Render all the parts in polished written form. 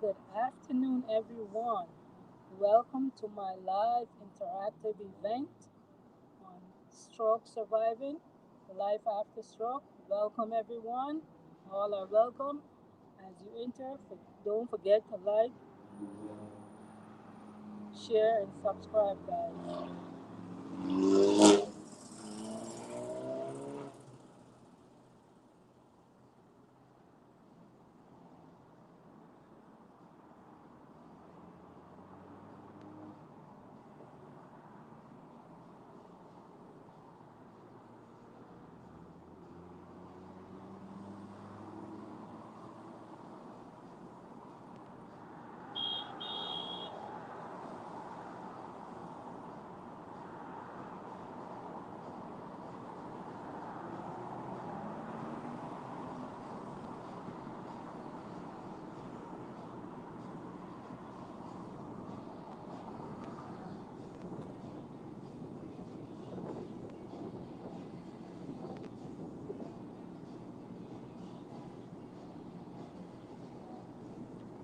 Good afternoon, everyone. Welcome to my live interactive event on stroke surviving, life after stroke. Welcome, everyone. All are welcome. As you enter, don't forget to like, share, and subscribe, guys.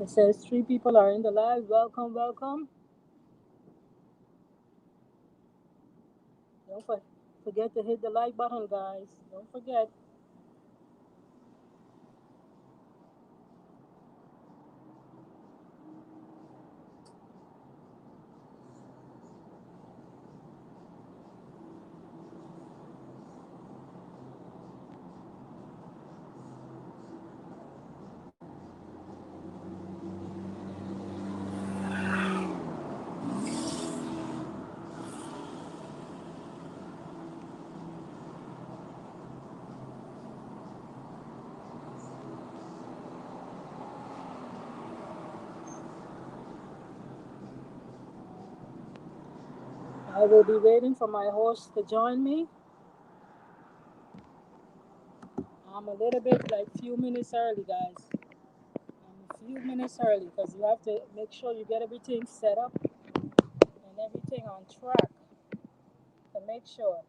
It says three people are in the live. Welcome, welcome. Don't forget to hit the like button, guys. Don't forget. I will be waiting for my host to join me. I'm a little bit like few minutes early, guys. I'm a few minutes early because you have to make sure you get everything set up and everything on track to make sure.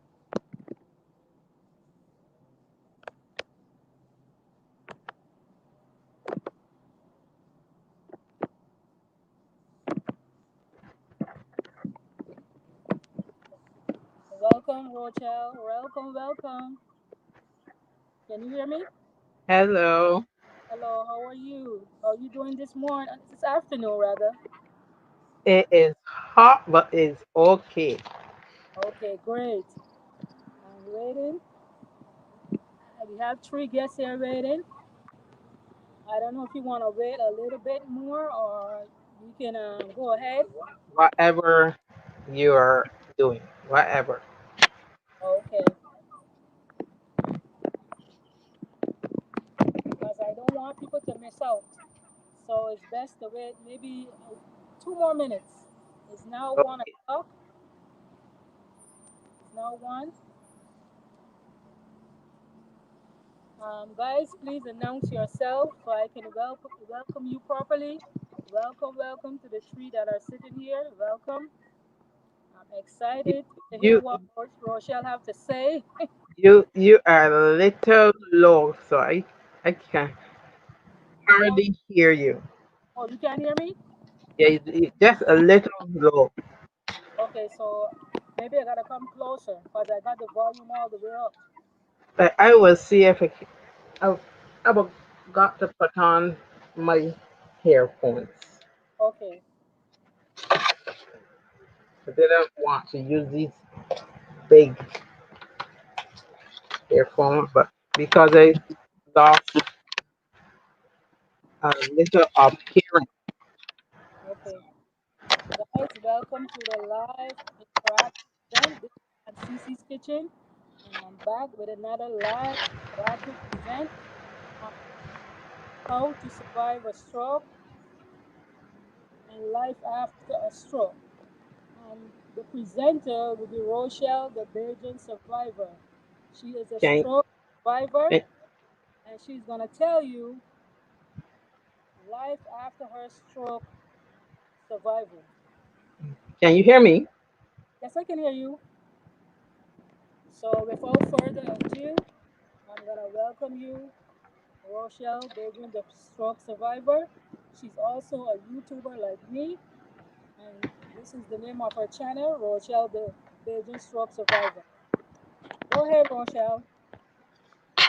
Welcome, Rochelle. Welcome, welcome. Can you hear me? Hello. Hello, how are you? How are you doing this morning? This afternoon, rather. It is hot, but it's okay. Okay, great. I'm waiting. We have three guests here waiting. I don't know if you want to wait a little bit more or you can go ahead. Whatever you are doing, whatever. Okay, because I don't want people to miss out. So it's best to wait maybe 2 more minutes. It's now one Okay. o'clock. It's now one. Guys, please announce yourself so I can welcome you properly. Welcome, welcome to the three that are sitting here. Welcome. I'm You, excited to hear you, what Rochelle have to say. you are a little low, so I can Oh, hardly hear you. oh, you can't hear me? Yeah, just a little low. Okay, so maybe I gotta come closer because I got the volume all the way up. But I will see if I, I will got to put on my earphones. Okay, I didn't want to use these big earphones, but because I lost a little of hearing. okay. Guys, welcome to the live interactive event. This is at CC's Kitchen, and I'm back with another live interactive event on how to survive a stroke and life after a stroke. The presenter will be Rochelle, the Bajan survivor. She is a Can stroke survivor, can and she's gonna tell you life after her stroke survival. can you hear me? Yes, I can hear you. So without further ado, I'm gonna welcome you, Rochelle Bajan, the stroke survivor. She's also a YouTuber like me, and this is the name of her channel, Rochelle, the Bajan stroke survivor. Go ahead, Rochelle.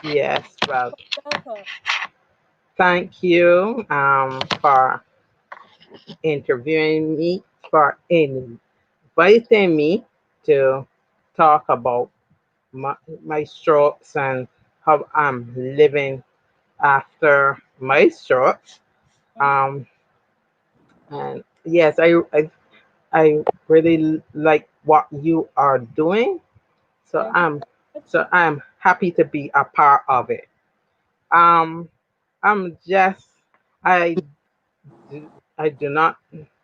Yes, well, Welcome. thank you for interviewing me, for inviting me to talk about my, my strokes and how I'm living after my strokes. Mhm. Um, and yes, I really like what you are doing. So Thank you I'm very much. so I'm happy to be a part of it. Um, I'm just I do, I do not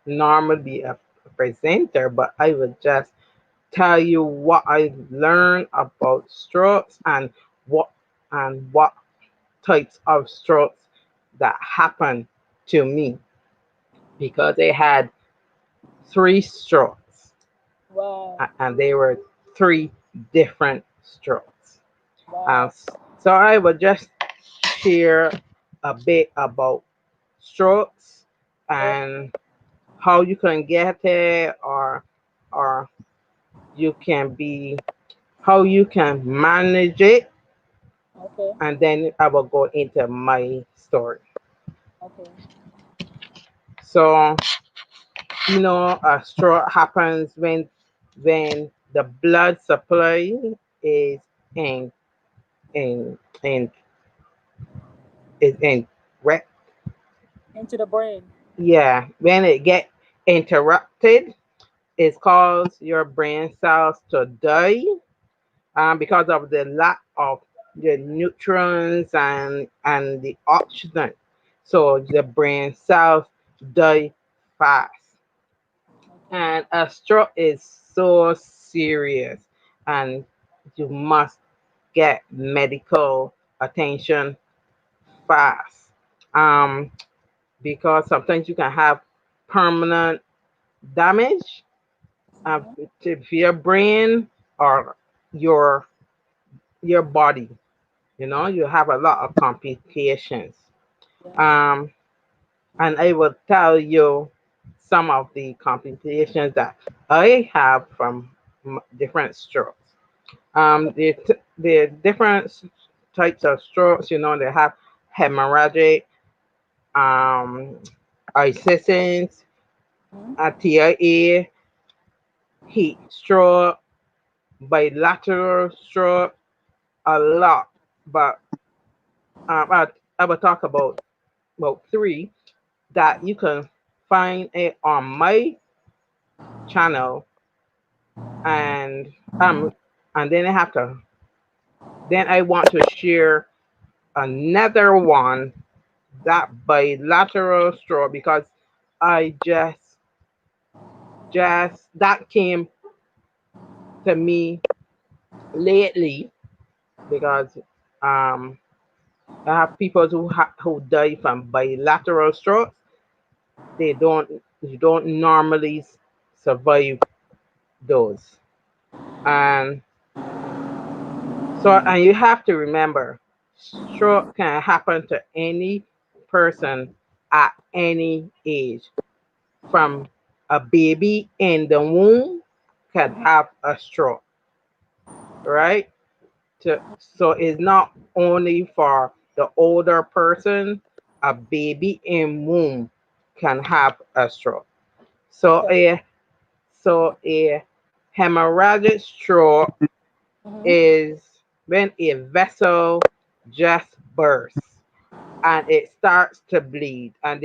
normally be a presenter, but I will just tell you what I learned about strokes what what types of strokes that happened to me because they had three strokes Wow. and they were three different strokes. Wow. So I will just share a bit about strokes Oh, and how you can get it or you can be how you can manage it, okay. and then I will go into my story. Okay. So a stroke happens when the blood supply is in in in is in re- Into the brain. yeah, when it get interrupted, it causes your brain cells to die because of the lack of the nutrients and the oxygen. So the brain cells die fast. Okay. And a stroke is so serious, and you must get medical attention fast. Um, because sometimes you can have permanent damage Mm-hmm. to your brain or your your body. You have a lot of complications. Yeah. Um, and I will tell you some of the complications that I have from different strokes. Okay. The different types of strokes, they have hemorrhagic, um, ischemic, Mm-hmm. TIA, heat stroke, bilateral stroke, a lot. But I will talk about three that you can find it on my channel, and and then I want to share another one, that bilateral straw, because I just that came to me lately because um I have people who die from bilateral strokes. You don't normally survive those. And and you have to remember, stroke can happen to any person at any age. From a baby in the womb can Mm-hmm. have a stroke, right? So it's not only for the older person. A baby in womb can have a stroke. So Okay. a hemorrhagic stroke Mm-hmm. is when a vessel just bursts and it starts to bleed. And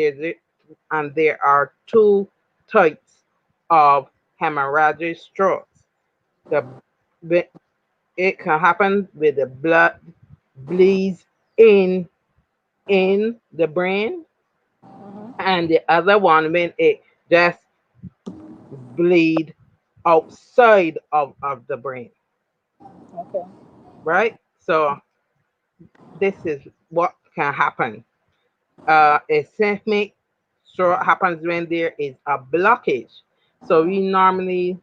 there are two types of hemorrhagic strokes. The it can happen with the blood bleeds in the brain, Mm-hmm. and the other one when it just bleed outside of the brain, Okay. right? So this is what can happen. A seismic stroke happens when there is a blockage. So we normally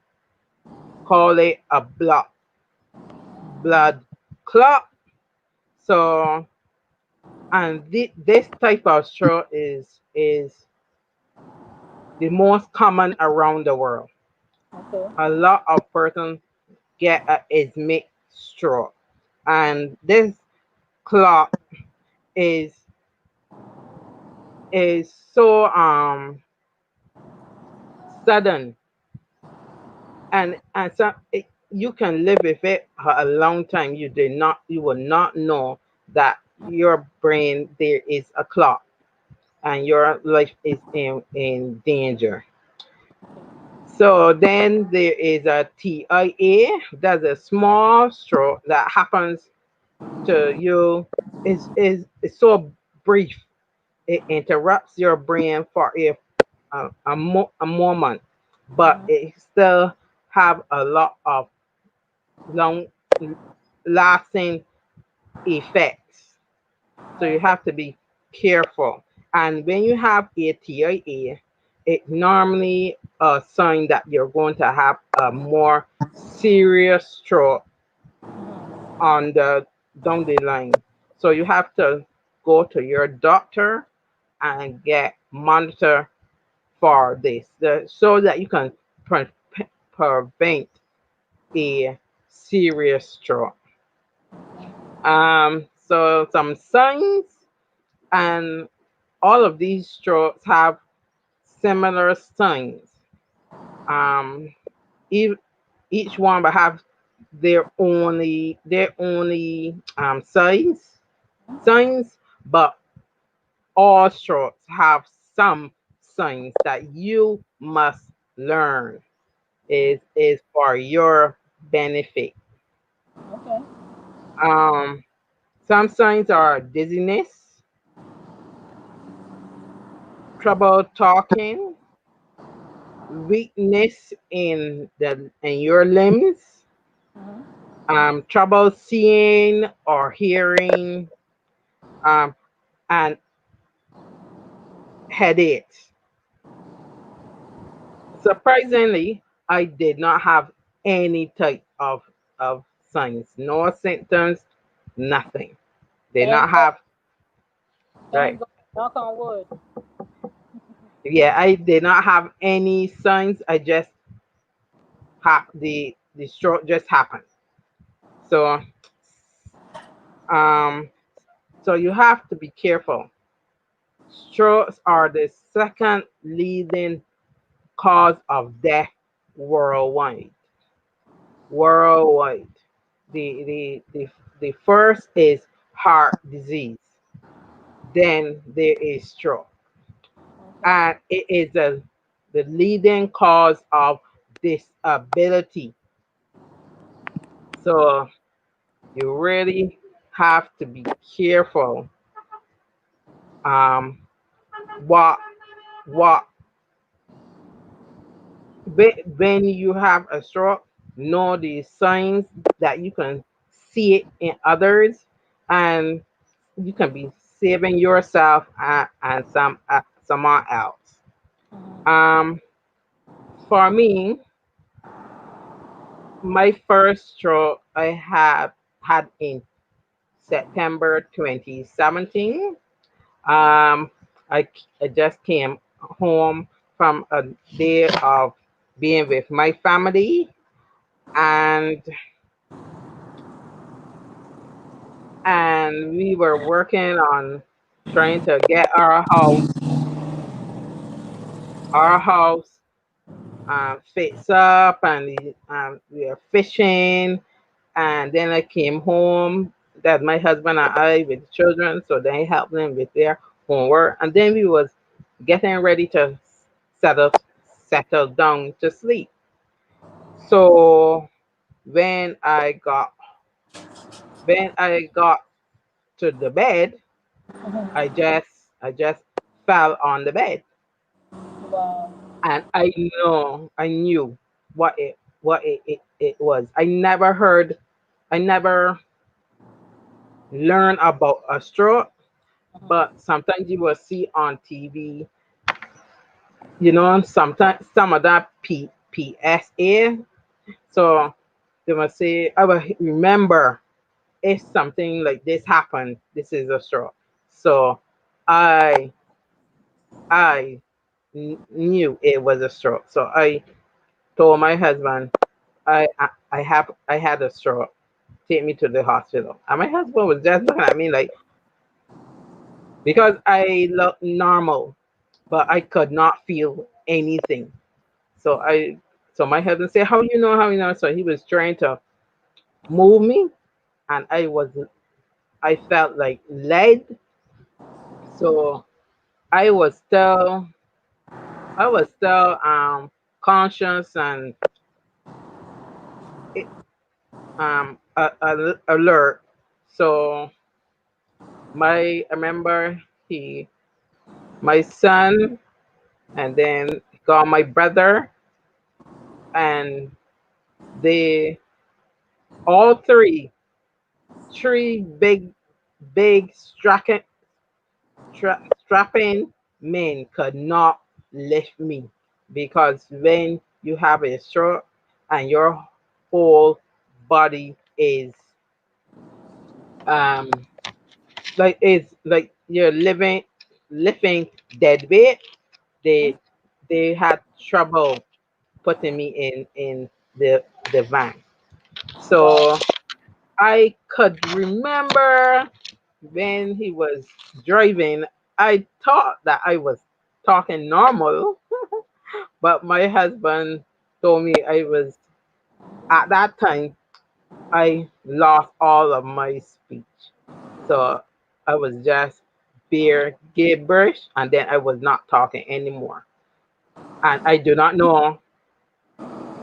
call it a blood clot. So And this type of straw is the most common around the world. Okay. A lot of persons get a ismic straw, and this clot is is so sudden, and so you can live with it a long time. You will not know that your brain there is a clot and your life is in danger. So then there is a TIA. That's a small stroke that happens to you. Is so brief. It interrupts your brain for a moment, but Mm-hmm. it still have a lot of long lasting effects. So you Okay. have to be careful. And when you have a TIA, it normally a sign that you're going to have a more serious stroke Mm-hmm. on the down the line. So you have to go to your doctor and get monitor for this, so that you can prevent a serious stroke. So some signs, and all of these strokes have similar signs. Um, each, each one will have their only signs, but all strokes have some signs that you must learn. Is for your benefit. Okay. Um, some signs are dizziness, trouble talking, weakness in your limbs, Mm-hmm. trouble seeing or hearing, um, and headaches. Surprisingly, I did not have any type of signs, no symptoms, nothing. Did not Thank God. have, right. Thank God. Knock on wood. Yeah, I did not have any signs. I just the stroke just happened. So um so you have to be careful. Strokes are the second leading cause of death worldwide. Worldwide. The first is heart disease. Then there is stroke. Okay. And it is the leading cause of disability. So you really have to be careful, um, what what when you have a stroke, know the signs that you can see it in others, and you can be saving yourself and someone else. Mm-hmm. Um, for me, my first stroke I had in September 2017. Um, I just came home from a day of being with my family, and we were working on trying to get our house fixed up, and we were fishing. And then I came home. That my husband and I with the children, so they helped them with their homework, and then we was getting ready to settle settle down to sleep. So when I got when I got to the bed, I Mm-hmm. just I just fell on the bed, Wow. and I knew what it was. I never learned about a stroke, but Mm-hmm. sometimes you will see on TV, sometimes some of that PSA. So they will say, I will remember if something like this happened, this is a stroke. So I I knew it was a stroke. So I told my husband I had a stroke. Take me to the hospital. And my husband was just looking at me like because I looked normal, but I could not feel anything. So my husband said, "How you know? How you know?" So he was trying to move me, and I felt like lead. So I was still I was still conscious and alert. So I remember he my son and then got my brother and they all three big strapping men could not lift me because when you have a stroke and your whole body is um it's like you're living lifting dead weight, Mhm. they they had trouble putting me in the van. Wow. So I could remember when he was driving, I thought that I was talking normal, but my husband told me I was, at that time, I lost all of my speech. So I was just bare gibberish and then I was not talking anymore. And I do not know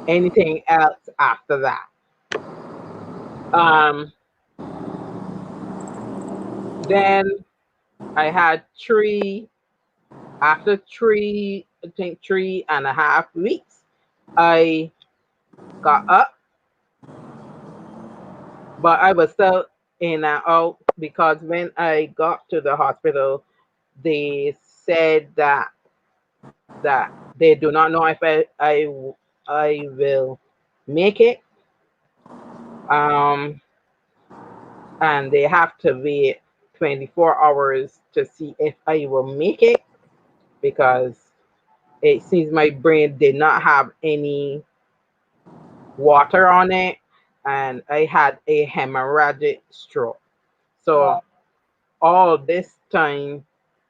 anything else after that. Um, then I had after I think 3.5 weeks, I got up, but I was still in and out because when I got to the hospital, they said that they do not know if I will make it, um, and they have to wait 24 hours to see if I will make it because it seems my brain did not have any water on it, and I had a hemorrhagic stroke. So Wow. all this time,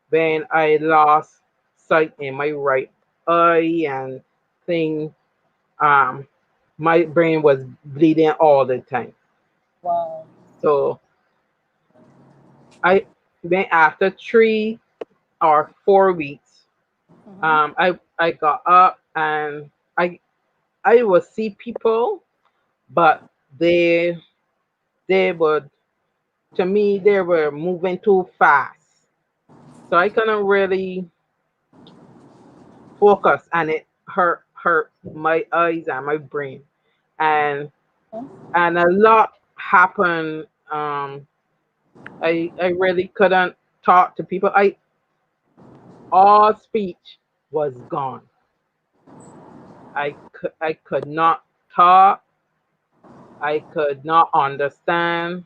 when I lost sight in my right eye and thing, um, my brain was bleeding all the time. Wow. So I then after 3 or 4 weeks, Mm-hmm. I got up and I would see people, but they they would to me they were moving too fast, so I couldn't really focus, and it hurt my eyes and my brain, and a lot happened. I really couldn't talk to people. All speech was gone. I could not talk. I could not understand.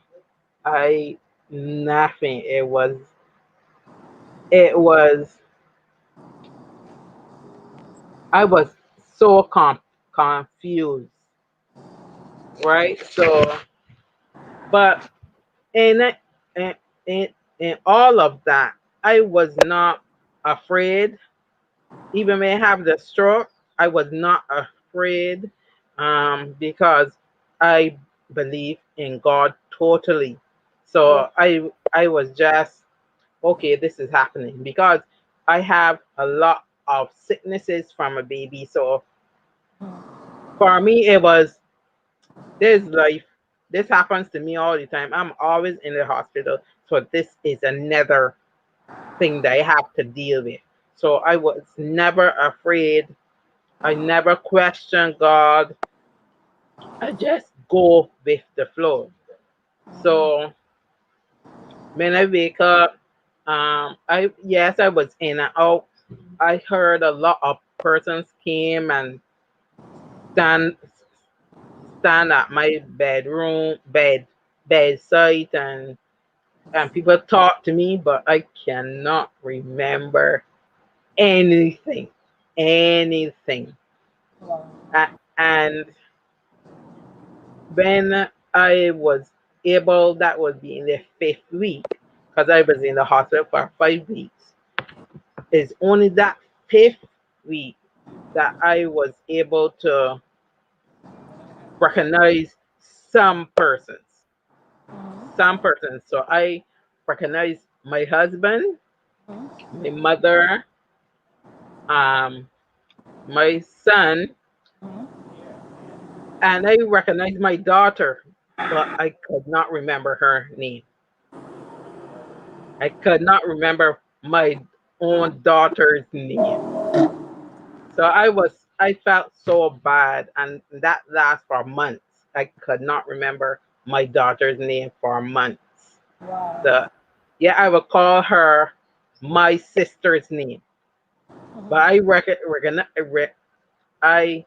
I nothing. It was I was so confused, right? So, but in it, in, in all of that, I was not afraid. Even when I have the stroke, I was not afraid, because I believe in God totally. Yeah. So I was just okay. This is happening because I have a lot of sicknesses from a baby. So for me, it was this life. This happens to me all the time. I'm always in the hospital. So this is another thing that I have to deal with. So I was never afraid. I never question God. I just go with the flow. Mm-hmm. So when I wake up, I yes, I was in and out. I heard a lot of persons came and stand stand at my bedside and and people talk to me, but I cannot remember anything, anything. Wow. And when I was able, that would be in the fifth week, because I was in the hospital for 5 weeks. It's only that fifth week that I was able to recognize some persons. Mm-hmm. Some persons. So I recognize my husband, Mm-hmm. my mother, um, my son, Mm-hmm. and I recognize my daughter, but I could not remember her name. I could not remember my own daughter's name. So I felt so bad, and that lasts for months. I could not remember my daughter's name for months. So Wow. yeah, I would call her my sister's name, but Mm-hmm. I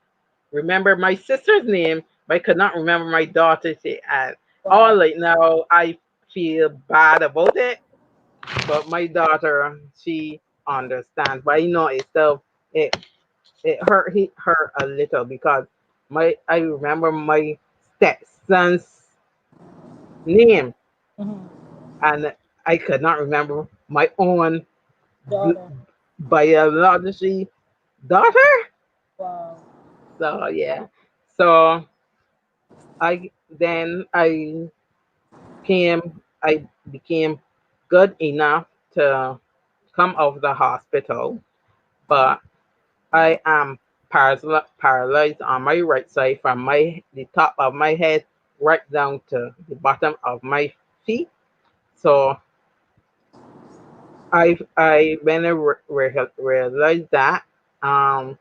remember my sister's name, but I could not remember my daughter's name. And all Wow. right now, I feel bad about it, but my daughter, she understands. But you know, it's still it it hurt a little because my I remember my stepson's name, Mm-hmm. and I could not remember my own b- Daughter. biological daughter. Wow. So yeah, so I I became good enough to come out of the hospital, but I am paralyzed on my right side from the top of my head right down to the bottom of my feet. So I when I realized that, um,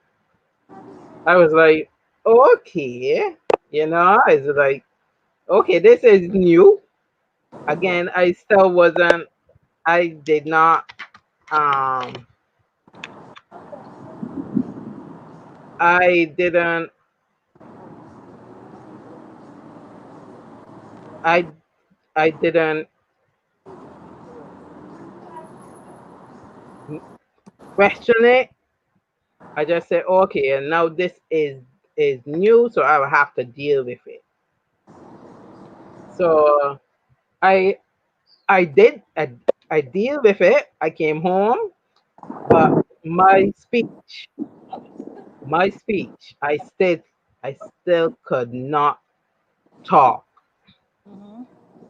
I was like, okay, it's like, okay, this is new. Again, I still wasn't. I did not. Um, I didn't. I I didn't question it. I just said, okay, and now this is new, so I will have to deal with it. So I I did I deal with it. I came home, but my speech, I still could not talk. Mm-hmm.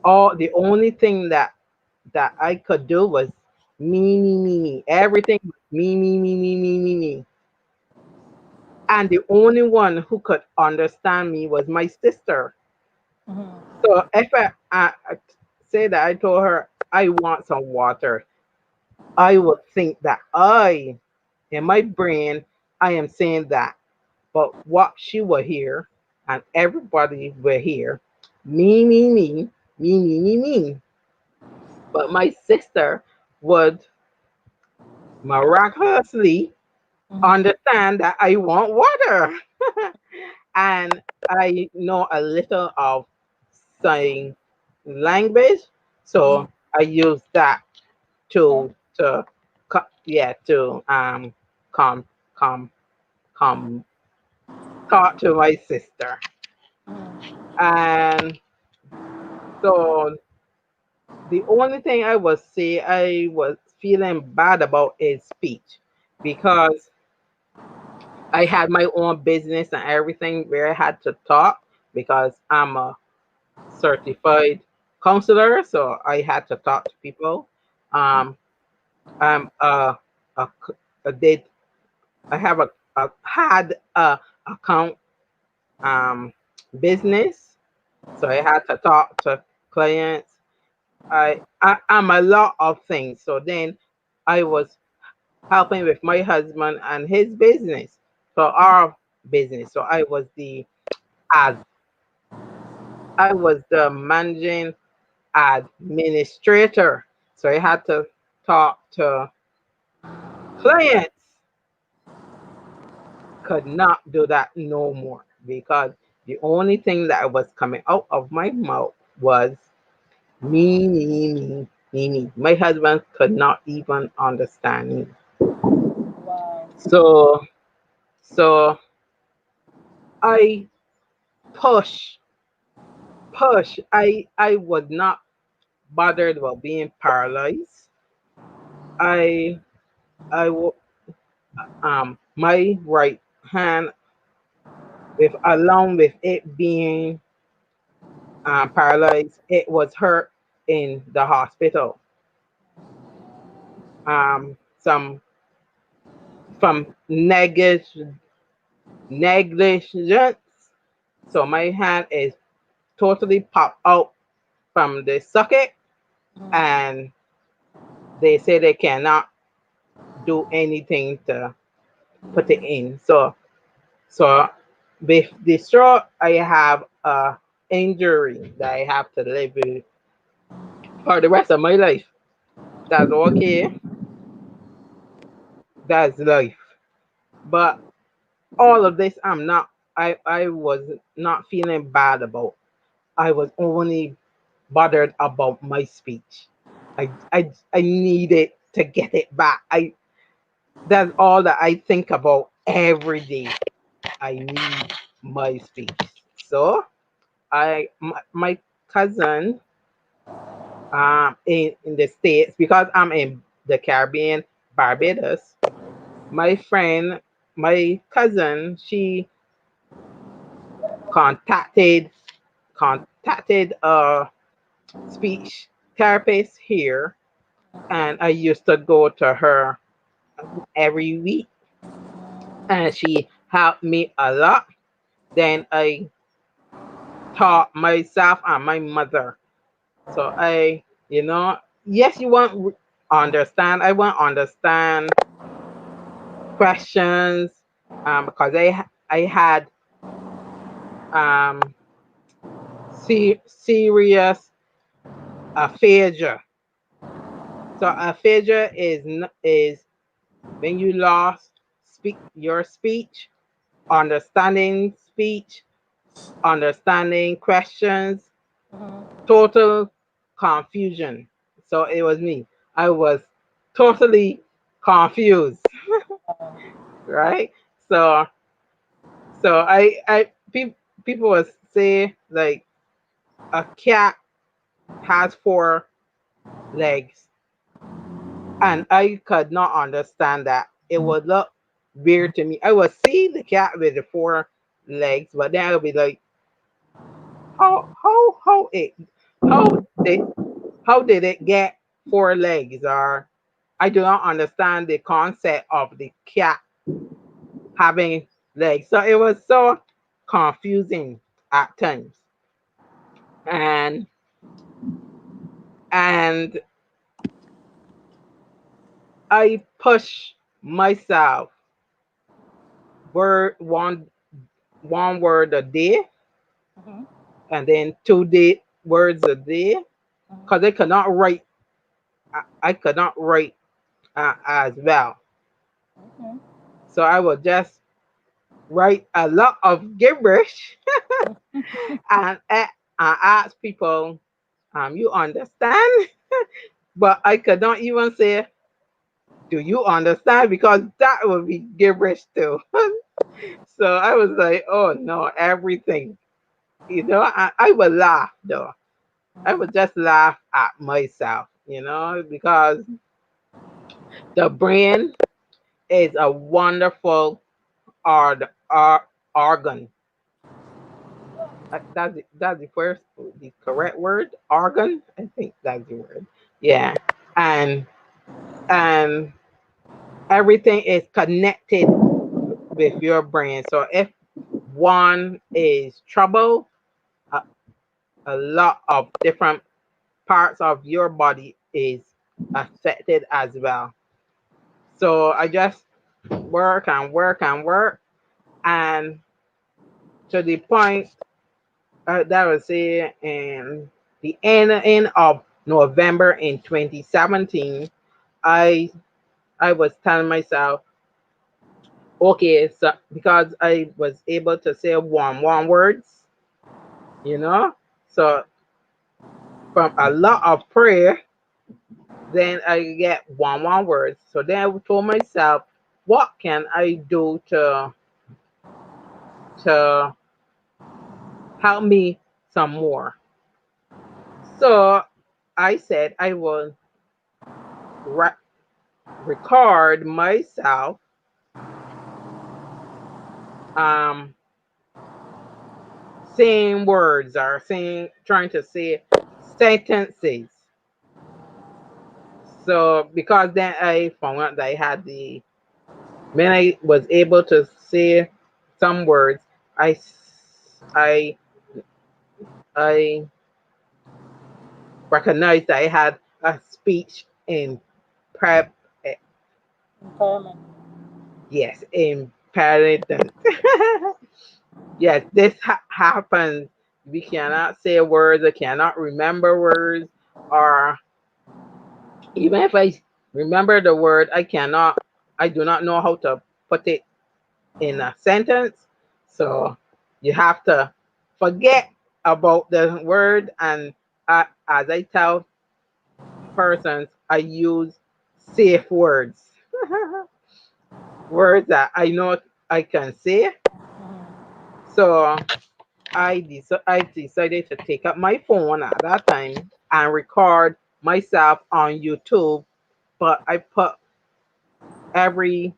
All the only thing that I could do was me. Everything was me. And the only one who could understand me was my sister. Mm-hmm. So if I say that I told her I want some water, I would think that in my brain, I am saying that. But what she will hear, and everybody will hear, me. But my sister would miraculously Mm-hmm. understand that I want water. And I know a little of sign language, Mm-hmm. so I use that to yeah, to come come come talk to my sister. Mm-hmm. And so the only thing I would say I was feeling bad about is speech, because I had my own business and everything where I had to talk, because I'm a certified counselor, so I had to talk to people. Um, I'm a, a did I have a had a account um business, so I had to talk to clients. I'm a lot of things. So then I was helping with my husband and his business, so our business. So ad I was the managing administrator. So I had to talk to clients. Could not do that no more, because the only thing that was coming out of my mouth was me. me. My husband could not even understand me. Wow. So so I push, push. I was not bothered about being paralyzed. I I my right hand, with along with it being paralyzed, it was hurt in the hospital. Some from negligence. So my hand is totally popped out from the socket, Mhm. and they say they cannot do anything to put it in. So with the stroke, I have a injury that I have to live with for the rest of my life. That's okay. That's life. But all of this, I was not feeling bad about. I was only bothered about my speech. I needed to get it back. That's all that I think about every day. I need my speech. So my cousin in the States, because I'm in the Caribbean, Barbados, my friend, my cousin, she contacted contacted a speech therapist here, and I used to go to her every week, and she helped me a lot. Then I taught myself and my mother. So yes, you want understand. I want understand questions, because I had um serious aphasia. So aphasia is when you lost speak your speech, understanding speech, understanding questions, Mhm. total confusion. So it was me. I was totally confused, right? So people would say like a cat has four legs, and I could not understand that. It would look weird to me. I would see the cat with the four legs, but then I would be like, how it how did how did it get four legs? Or I do not understand the concept of the cat having legs. So it was so confusing at times. And and I push myself word one word a day, Mhm. and then 2 words a day, because I Mhm. could not write. I could not write as well. Okay. So I would just write a lot of gibberish and ask people, you understand? But I could not even say, do you understand? Because that would be gibberish too. So I was like, oh no, everything. I would laugh though. I would just laugh at myself, because the brain is a wonderful organ. That's the correct word. Organ, I think that's the word. Yeah, and and everything is connected with your brain. So if one is trouble, a, a lot of different parts of your body is affected as well. So I just work and work and work, and to the point that was say in the end of November in 2017, I I was telling myself, okay, so because I was able to say one words, you know, so from a lot of prayer, then I get one words. So then I told myself, what can I do to help me some more? So I said I will re- record myself um saying words or saying trying to say sentences. So because then I found out that I had the when I was able to say some words, I I I recognized that I had a speech in prep. Impairment. Yes, impairment. Yes, this happens. We cannot say words, I cannot remember words, or even if I remember the word, I do not know how to put it in a sentence. So you have to forget about the word. And as I tell persons, I use safe words, words that I know I can say. Mm-hmm. So I decided to take up my phone at that time and record myself on YouTube, but I put every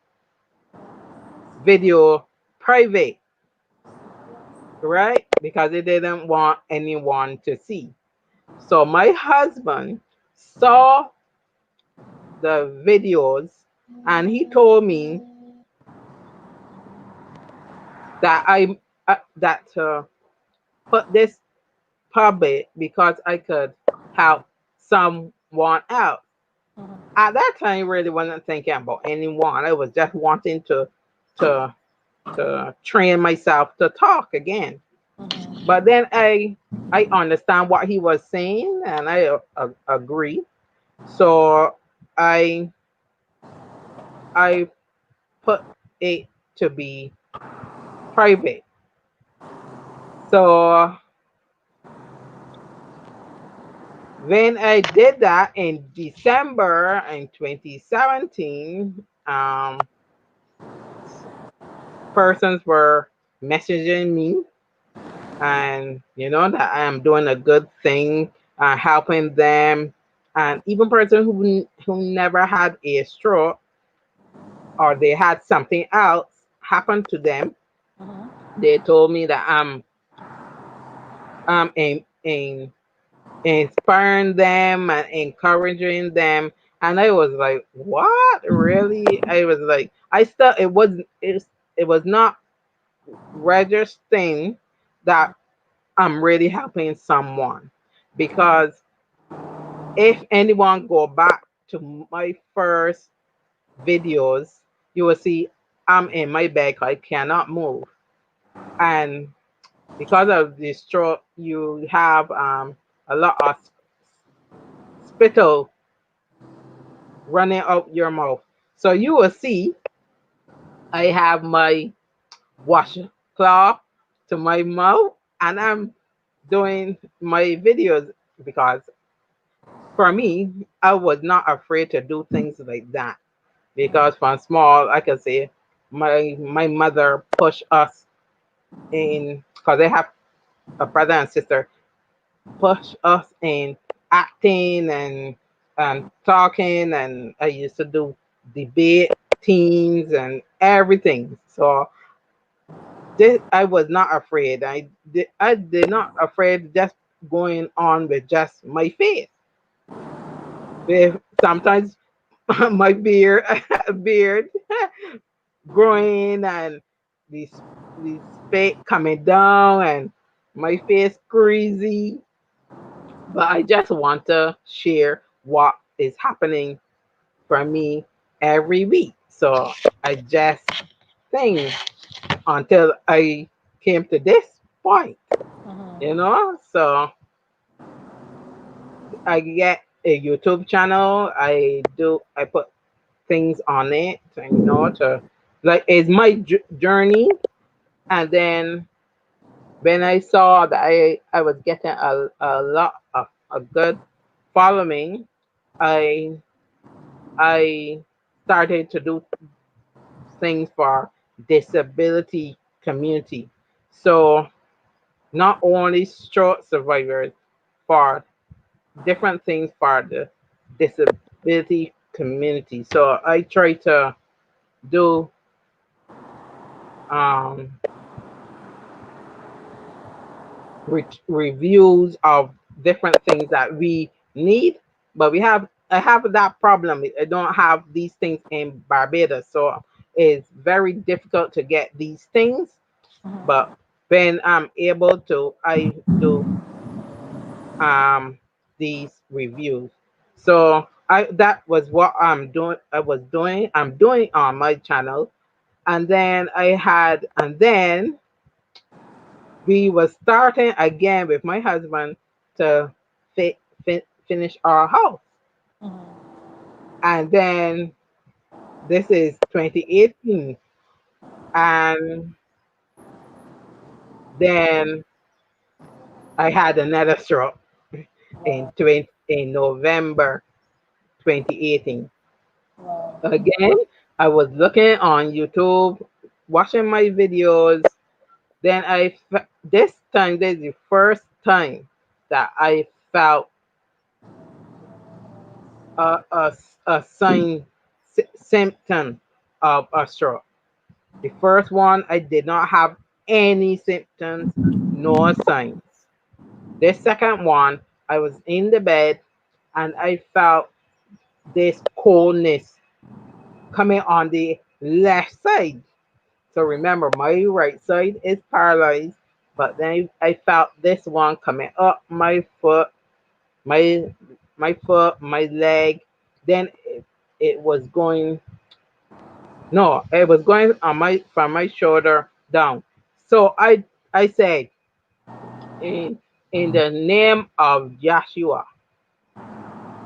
video private, right? Because I didn't want anyone to see. So my husband saw the videos and he told me that I that put this public because I could help someone else. At that time, I really wasn't thinking about anyone. I was just wanting to train myself to talk again. Mm-hmm. But then I understand what he was saying and I agree. So I I put it to be private. So when I did that in December in 2017, persons were messaging me and that I am doing a good thing, helping them, and even person who never had a stroke or they had something else happen to them. Mm-hmm. They told me that I'm in inspiring them and encouraging them. And I was like, what? Really? I was like, I still, it was not registering that I'm really helping someone. Because if anyone go back to my first videos, you will see I'm in my bed. I cannot move. And because of the stroke, you have a lot of spittle running out your mouth. So you will see I have my washcloth to my mouth and I'm doing my videos because for me, I was not afraid to do things like that because from small, I can say my mother pushed us in because they have a brother and sister push us in acting and talking, and I used to do debate teams and everything. So this I was not afraid. I did not afraid just going on with just my face. With sometimes my beard growing and this this spit coming down and my face greasy, but I just want to share what is happening for me every week. So I just think until I came to this point, Mm-hmm. So I get a YouTube channel. I put things on it, and to like it's my journey. And then when I saw that I was getting a lot of a good following, I I started to do things for disability community. So not only stroke survivors, for different things for the disability community. So I try to do um, reviews of different things that we need, but I have that problem. I don't have these things in Barbados, so it's very difficult to get these things. But when I'm able to, I do um, these reviews. So I that was what I'm doing. I was doing. I'm doing on my channel, and then we was starting again with my husband to finish our house. Mhm. And then this is 2018, and then I had another stroke Wow. in November 2018. Wow. Again, I was looking on YouTube, watching my videos. Then this is the first time that I felt a sign symptom of a stroke. The first one, I did not have any symptoms, no signs. The second one, I was in the bed and I felt this coldness coming on the left side. So remember, my right side is paralyzed, but then I felt this one coming up my foot, my my leg. Then it was going. No, it was going on my from my shoulder down. So I said in the name of Joshua,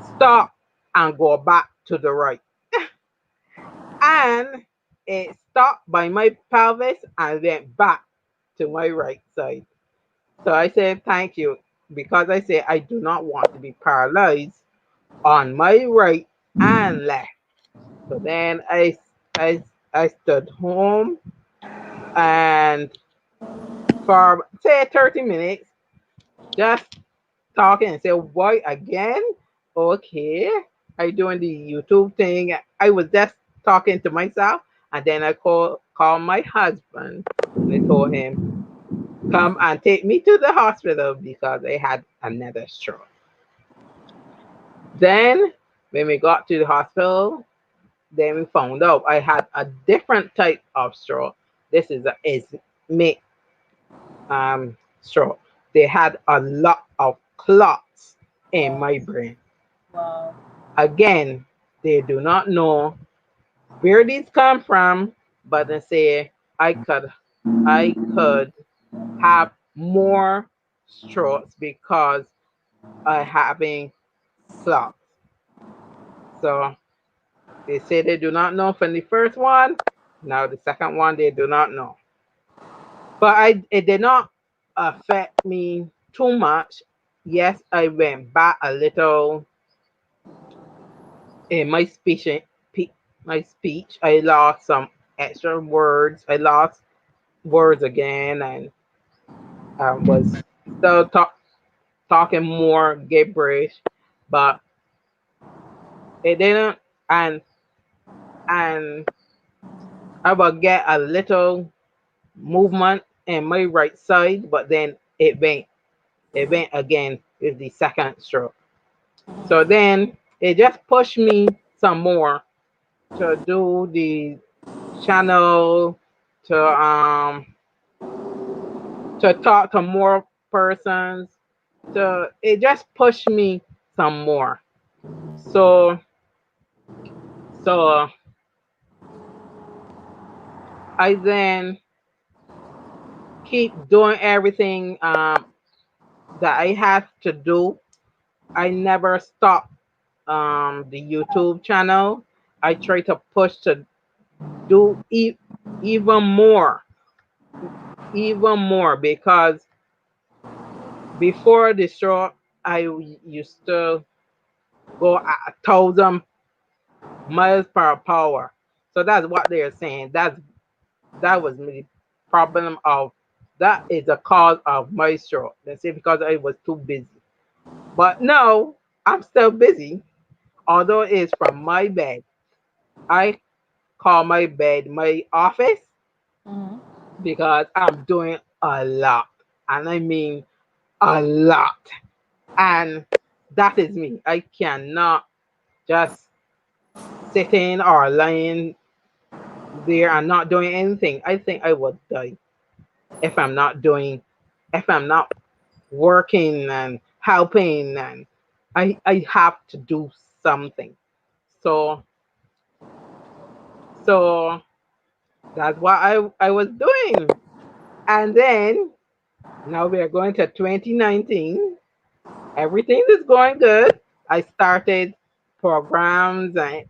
stop and go back to the right. And it stopped by my pelvis and went back to my right side. So I said thank you because I said I do not want to be paralyzed on my right and left. So then I I stood home and for say 30 minutes just talking and say why again? Okay. I doing the YouTube thing. I was just talking to myself and then I call my husband and I told him come and take me to the hospital because I had another stroke. Then, when we got to the hospital, then we found out I had a different type of stroke. This is a ischemic stroke. They had a lot of clots in Wow. my brain. Wow. Again, they do not know where these come from, but they say I could have more strokes because I having clots. So they say they do not know from the first one. Now the second one they do not know. But it did not affect me too much. Yes, I went back a little in my my speech. I lost some extra words. I lost words again, and was still talking more gibberish, but it didn't. And and I would get a little movement in my right side, but then it went again with the second stroke. So then it just pushed me some more to do the channel, to to talk to more persons. To it just pushed me some more. So so I then keep doing everything that I have to do. I never stop the YouTube channel. I try to push to do even more, even more because before the show, I used to. go at 1,000 miles per hour. So that's what they're saying. That was the problem of that is the cause of my stroke. They say because I was too busy. But no, I'm still busy. Although it's from my bed. I call my bed my office Mm-hmm. because I'm doing a lot. And I mean a lot. And that is me. I cannot just sitting or lying there and not doing anything. I think I would die if I'm not doing, if I'm not working and helping, and I have to do something. So so that's what I was doing. And then now we are going to 2019. Everything is going good. I started programs and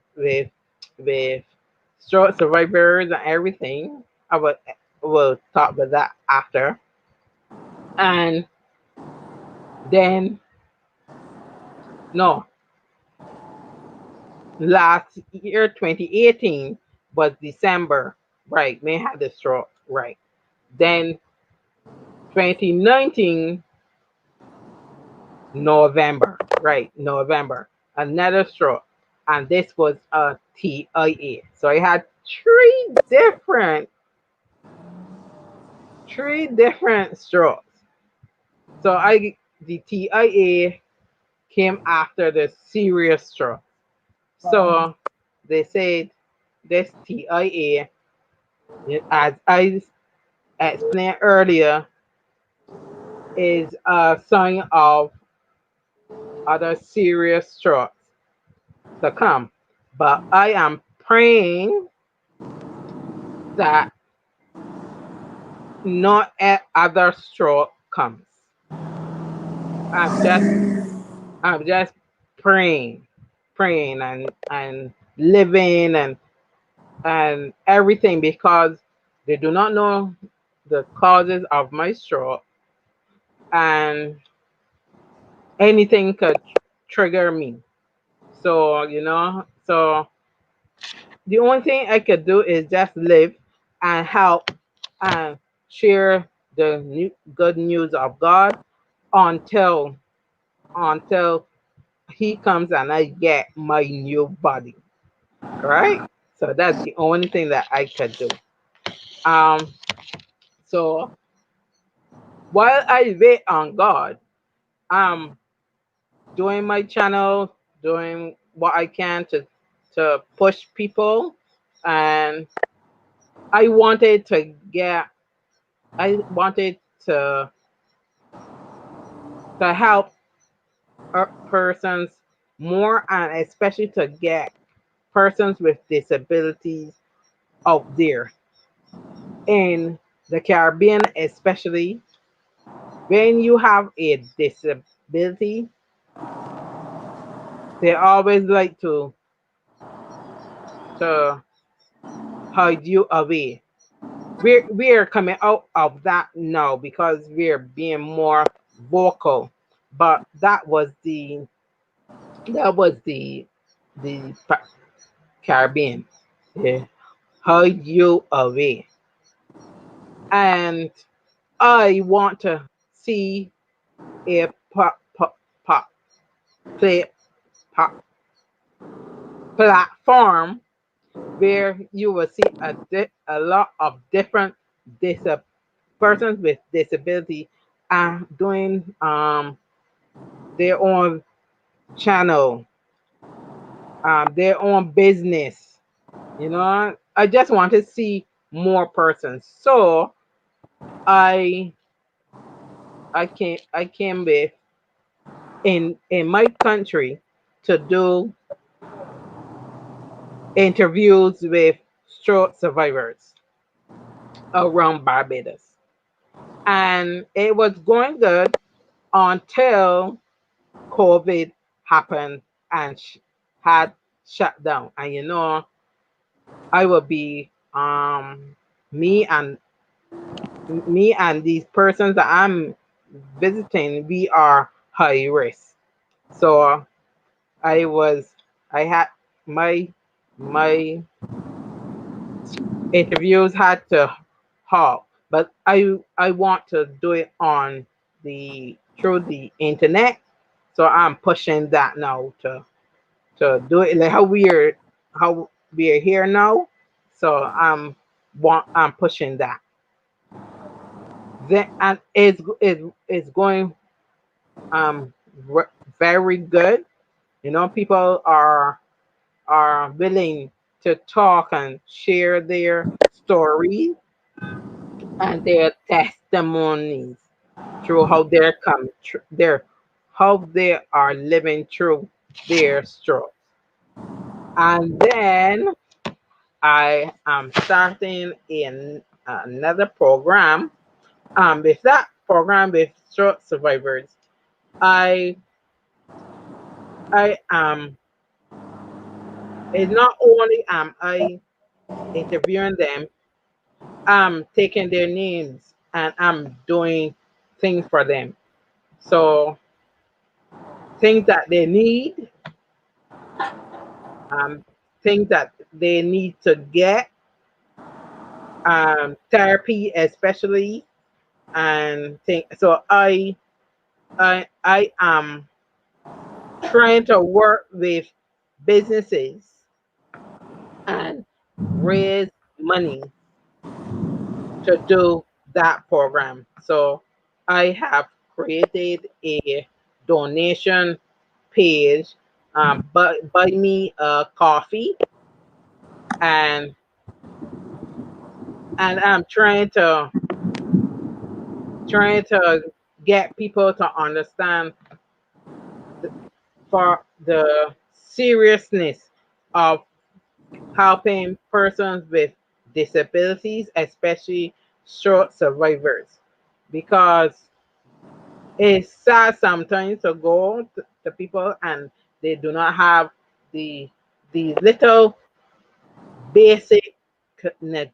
with stroke survivors and everything. I will talk about that after. And then no, last year 2018 was December, right? May had the stroke, right? Then 2019 November, right? November, another stroke, and this was a TIA. So I had three different strokes. So I the TIA came after the serious stroke. Wow. So they said this TIA, as I explained earlier, is a sign of other serious strokes to come. But I am praying that not a other stroke comes. I'm just I'm just praying, praying and living and everything because they do not know the causes of my stroke and anything could trigger me. So so the only thing I could do is just live and help and share the good news of God until until He comes and I get my new body. Right? So that's the only thing that I could do. Um. So while I wait on God, I'm doing my channel, doing what I can to push people, and I wanted to get I wanted to help persons more, and especially to get persons with disabilities out there in the Caribbean, especially when you have a disability. They always like to hide you away. We're coming out of that now because we're being more vocal. But that was the Caribbean. They hide you away. And I want to see a pop play pop platform where you will see a lot of different dis- persons with disability doing their own channel, their own business. I just want to see more persons. So I I came with in my country to do interviews with stroke survivors around Barbados, and it was going good until COVID happened and had shut down. And I will be me and me and these persons that I'm visiting, we are high risk. So I was I had my my interviews had to halt, but I want to do it on the through the internet, so I'm pushing that now to do it like how we're here now. So I'm pushing that. Then and it's going um very good. You know, people are willing to talk and share their stories and their testimonies through how they're their how they are living through their struggle. And then I am starting in another program. With that program with stroke survivors, I I it's not only am I interviewing them, I'm taking their names and I'm doing things for them. So things that they need, um, things that they need to get, therapy especially, and thing. So I am trying to work with businesses and raise money to do that program. So I have created a donation page, but buy me a coffee, and I'm trying to get people to understand th- for the seriousness of helping persons with disabilities, especially stroke survivors, because it's sad sometimes to go to people and they do not have the little basic ne-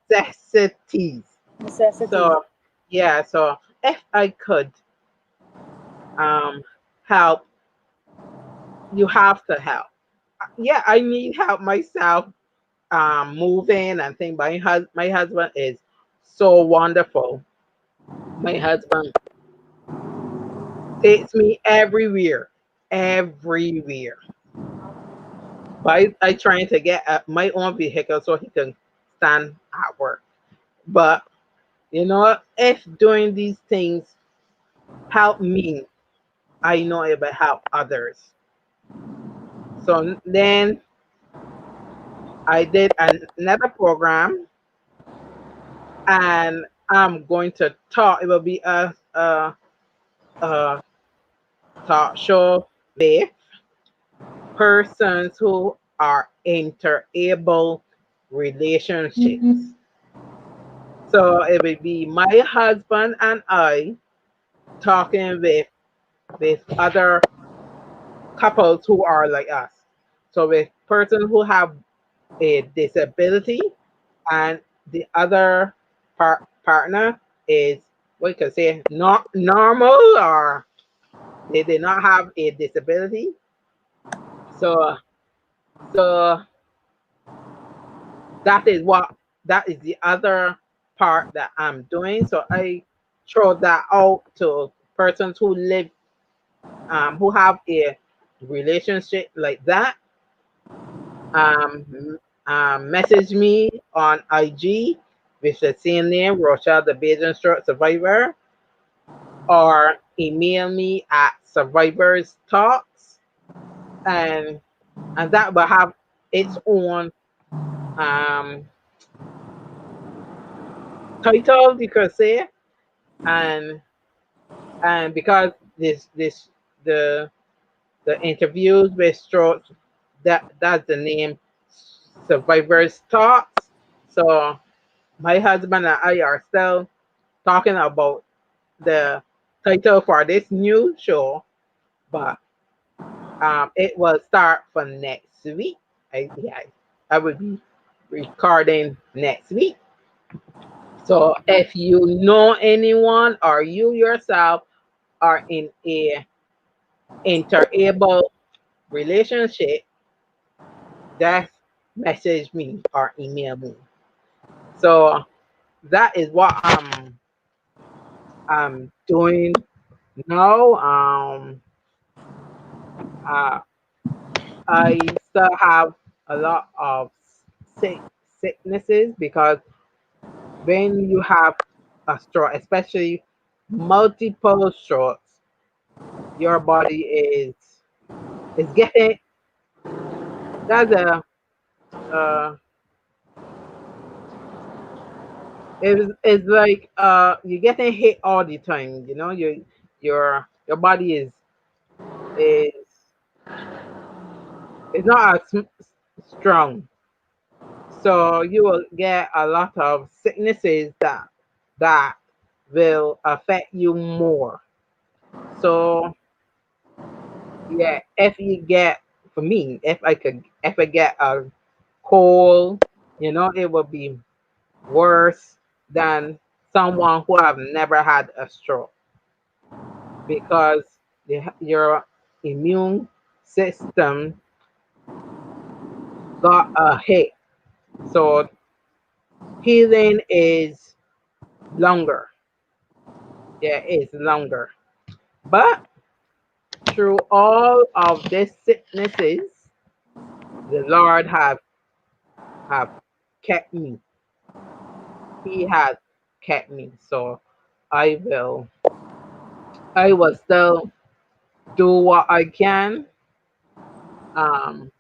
necessities. Necessities. So yeah, so if I could um help, you have to help. Yeah, I need help myself, moving and things. My husband is so wonderful. My husband takes me everywhere, everywhere. But I trying to get my own vehicle so he can stand at work. But you know, if doing these things help me, I know it will help others. So then I did another program, and I'm going to talk. It will be a talk show with persons who are interable relationships. So it will be my husband and I talking with other couples who are like us. So with persons who have a disability, and the other partner is what you can say not normal, or they did not have a disability. So so that is the other part that I'm doing. So I throw that out to persons who live, who have a relationship like that. Message me on IG with the same name, Rochelle, the Bajan Stroke Survivor, or email me at Survivors Talks, and that will have its own um, title, you could say, and because this the the interviews with stroke, that's the name, Survivors Talks. So my husband and I are still talking about the title for this new show, but it will start for next week. Yeah, I will be recording next week. So if you know anyone or you yourself are in a interable relationship, just message me or email me. So that is what I'm doing now. Uh, I still have a lot of sick sicknesses because when you have a stroke, especially multiple strokes, your body is getting that's a uh it's like you're getting hit all the time. You know, your body is is not as strong, so you will get a lot of sicknesses that will affect you more. So yeah, if you get for me, if I get a cold, you know, it will be worse than someone who have never had a stroke because your immune system got a hit. So healing is longer. Yeah, it's longer. But through all of these sicknesses, the Lord have kept me. He has kept me. So I will I will still do what I can, um,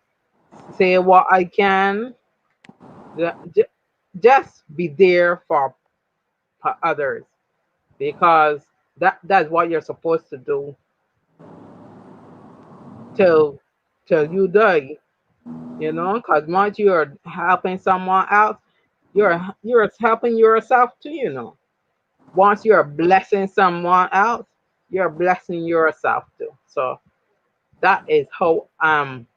say what I can, ju- ju- just be there for others because that's what you're supposed to do till you die. You know, because once you're helping someone else, you're helping yourself too. You know, once you're blessing someone else, you're blessing yourself too. So that is how I'm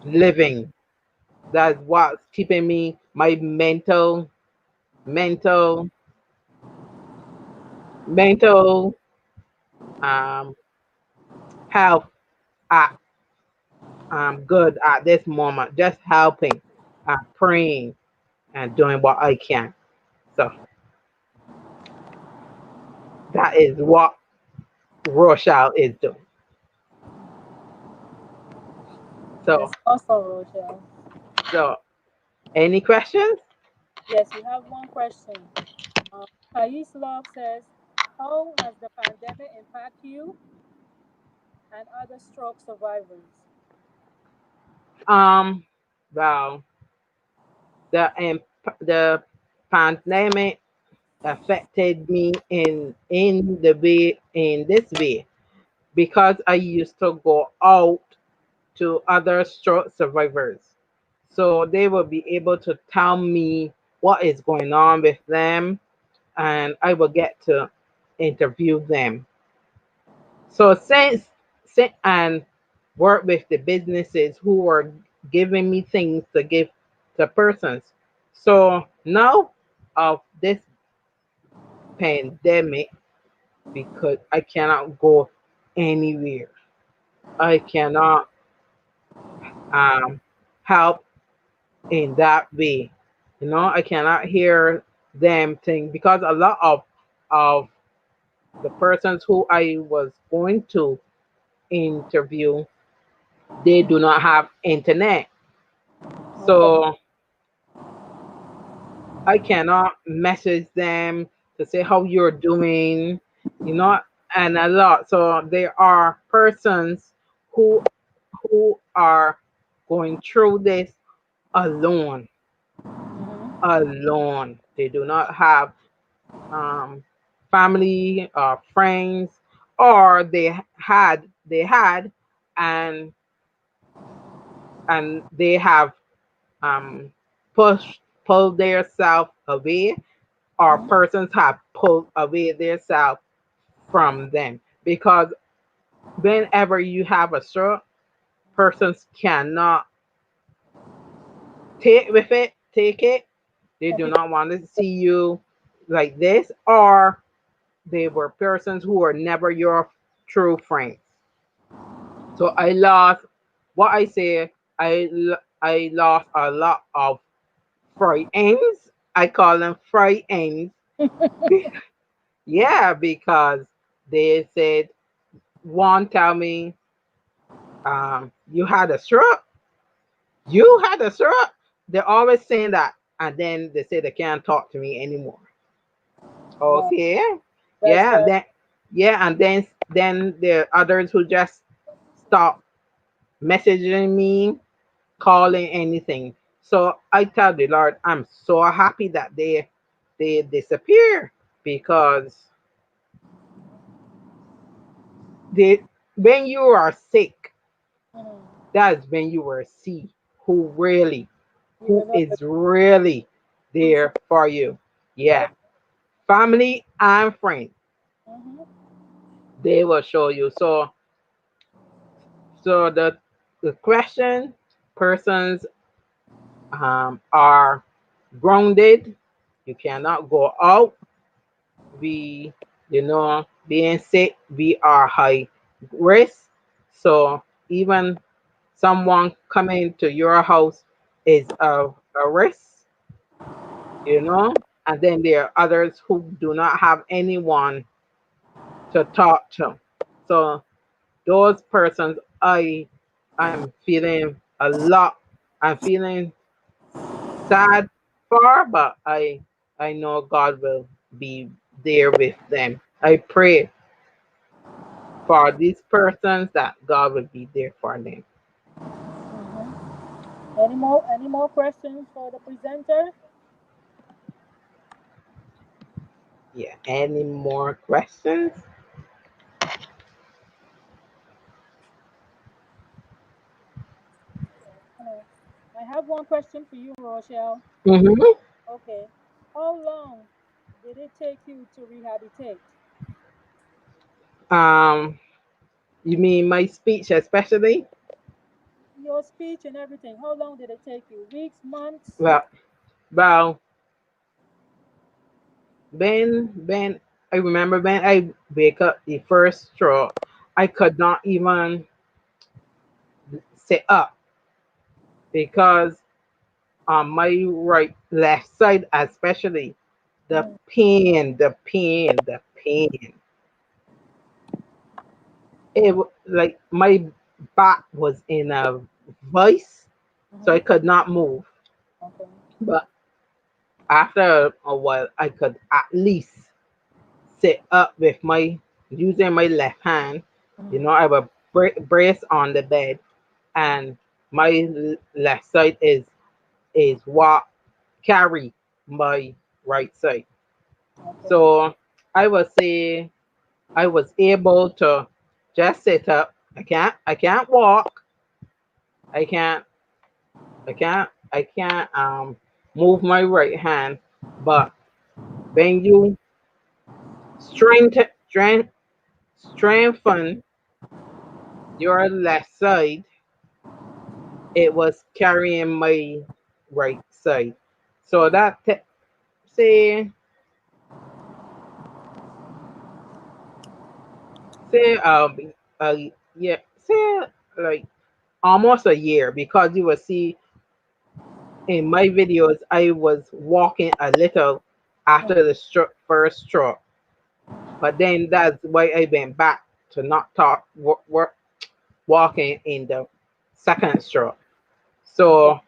living. That's what's keeping me my mental mental um health at good at this moment. Just helping, praying, and doing what I can. So that is what Rochelle is doing. So That's awesome, Rochelle. so any questions? Yes, we have one question. Kais Love says, how has the pandemic impacted you and other stroke survivors? Um, well, the pandemic affected me in this way because I used to go out to other stroke survivors. So they will be able to tell me what is going on with them and I will get to interview them. So since and work with the businesses who are giving me things to give to persons. So now of this pandemic, because I cannot go anywhere. I cannot um help in that way. You know, I cannot hear them think because a lot of the persons who I was going to interview, they do not have internet. Okay. So I cannot message them to say how you're doing, you know, and a lot. So there are persons who are going through this alone, Mm-hmm. alone. They do not have um, family or friends, or they had, and they have um, pulled their self away, or Mm-hmm. persons have pulled away their self from them because whenever you have a stroke, persons cannot take it. They do Okay. not want to see you like this, or they were persons who were never your true friends. So I lost what I say. I lost a lot of friends. I call them friends. Yeah, because they said one tell me, you had a stroke. You had a stroke. They're always saying that, and then they say they can't talk to me anymore. Wow, Okay, that's yeah, and that. then yeah, and then there are others who just stop messaging me, calling anything. So I tell the Lord, I'm so happy that they disappear because they when you are sick, Mm-hmm. that's when you will see who really who Even though the is really true friend, there for you. that, Yeah, family and friends, mm-hmm. they will show you. So the question persons are grounded. You cannot go out. We, being sick, we are high risk. So even someone coming to your house is a risk, and then there are others who do not have anyone to talk to. So those persons, I'm feeling a lot. I'm feeling sad for, but I know God will be there with them. I pray for these persons that God will be there for them. Mm-hmm. Any more questions for the presenter? Yeah. Any more questions? Hello. I have one question for you, Rochelle. Mm-hmm. Okay. How long did it take you to rehabilitate? Um, you mean my speech, especially? Your speech and everything. How long did it take you? Weeks, months? Well, well, when I remember when I wake up the first stroke, I could not even sit up because on my left side, especially the Mm-hmm. pain, the pain, the pain. Like my back was in a vice, so I Mm-hmm. could not move. Okay. But after a while, I could at least sit up with my using my left hand. Mm-hmm. I have a brace on the bed, and my left side is what carry my right side. Okay. So I would say I was able to just sit up. I can't walk. I can't I can't move my right hand. But when you strength strengthen your left side, it was carrying my right side. So say say uh yeah, say like almost a year, because you will see in my videos I was walking a little after the first stroke, but then that's why I went back to not walking in the second stroke. Okay. So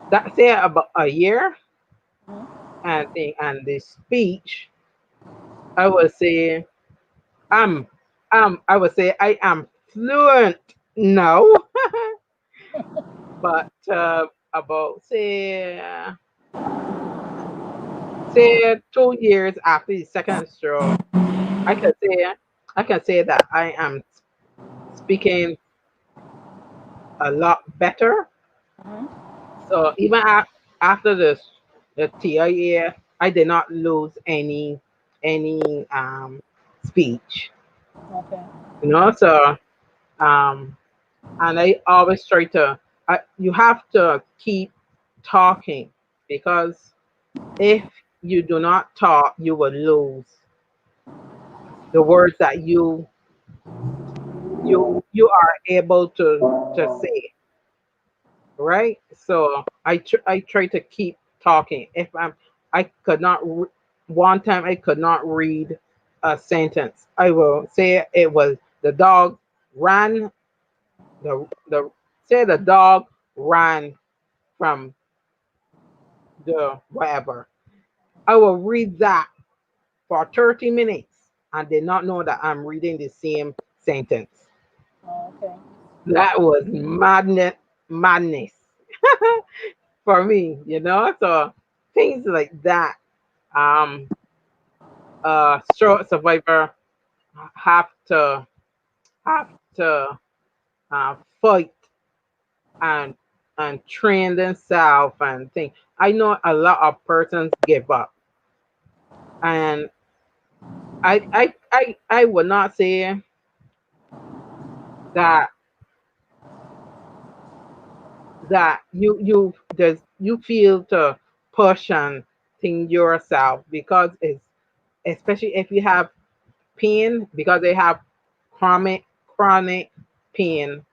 that's it about a year, Mm-hmm. and the speech, I would say I'm I would say I am fluent now, but about say 2 years after the second stroke, I can say I can say that I am speaking a lot better. Mm-hmm. So even after the TIA, I did not lose any speech. Okay. So um, and I always try to. You have to keep talking, because if you do not talk, you will lose. the words that you are able to say, right? So I try to keep talking. If I could not one time I could not read a sentence. I will say it was the dog ran the say the dog ran from the whatever. I will read that for 30 minutes and did not know that I'm reading the same sentence. Okay. That was madness for me, you know. So things like that. Um, stroke survivor have to have to fight and train themselves and think. I know a lot of persons give up, and I would not say that you feel to push and think yourself because it's especially if you have pain because they have chronic pain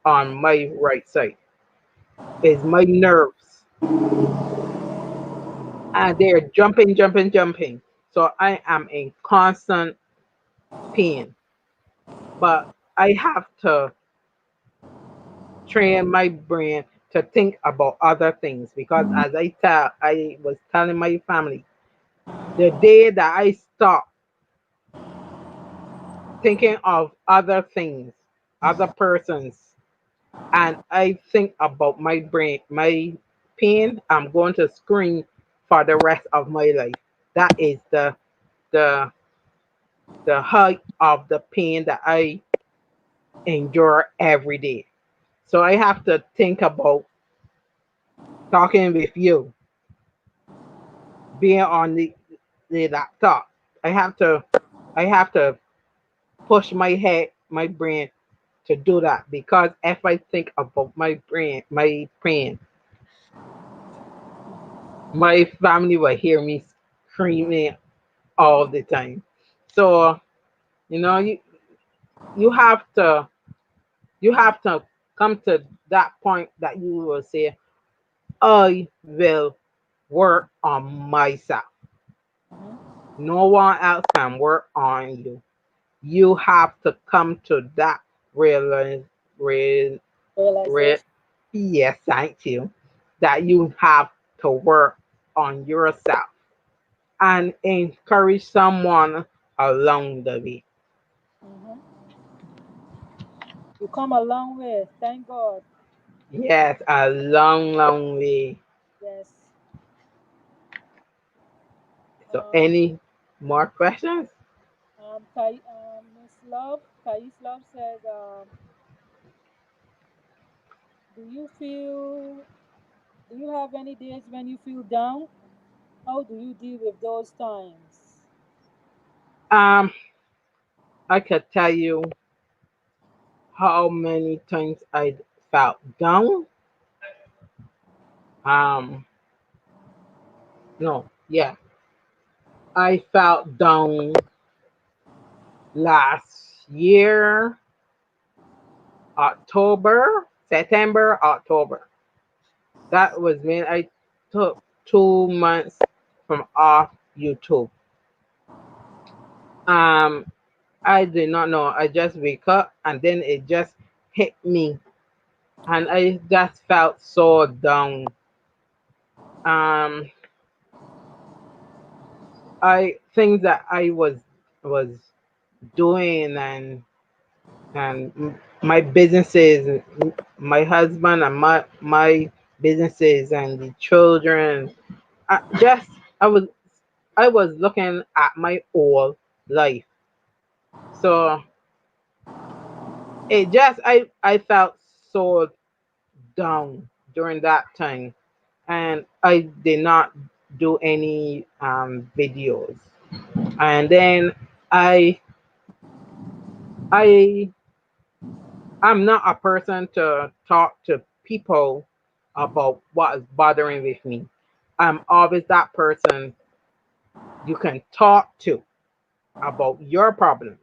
on my right side is my nerves and they're jumping, so I am in constant pain, but I have to train my brain to think about other things because as I was telling my family the day that I stop thinking of other things, other persons, and I think about my brain, my pain, I'm going to scream for the rest of my life. That is the the height of the pain that I endure every day. So I have to think about talking with you, being on the laptop. I have to I have to push my head, my brain to do that because if I think about my pain, my family will hear me screaming all the time. So, you know, you have to you have to come to that point that you will say, I will work on myself. Mm-hmm. No one else can work on you. You have to come to that real, real, real Realization. yes, thank you. That you have to work on yourself and encourage someone along the way. Mm-hmm. You come a long way. Thank God. Yes, a long way. Yes. So, Um, any more questions? Miss Love, Kais Love said, "Do you feel? Do you have any days when you feel down? How do you deal with those times?" Um, I could tell you how many times I felt down. Um, no, yeah, I felt down last year, October. That was when I took 2 months from off YouTube. Um, I did not know. I just wake up and then it just hit me, and I just felt so down. Um, I things that I was doing and my businesses, my husband and my businesses and the children. Just I was I was looking at my whole life. So it just I felt so down during that time, and I did not do any videos. And then I I I'm not a person to talk to people about what is bothering with me. I'm always that person you can talk to. about your problems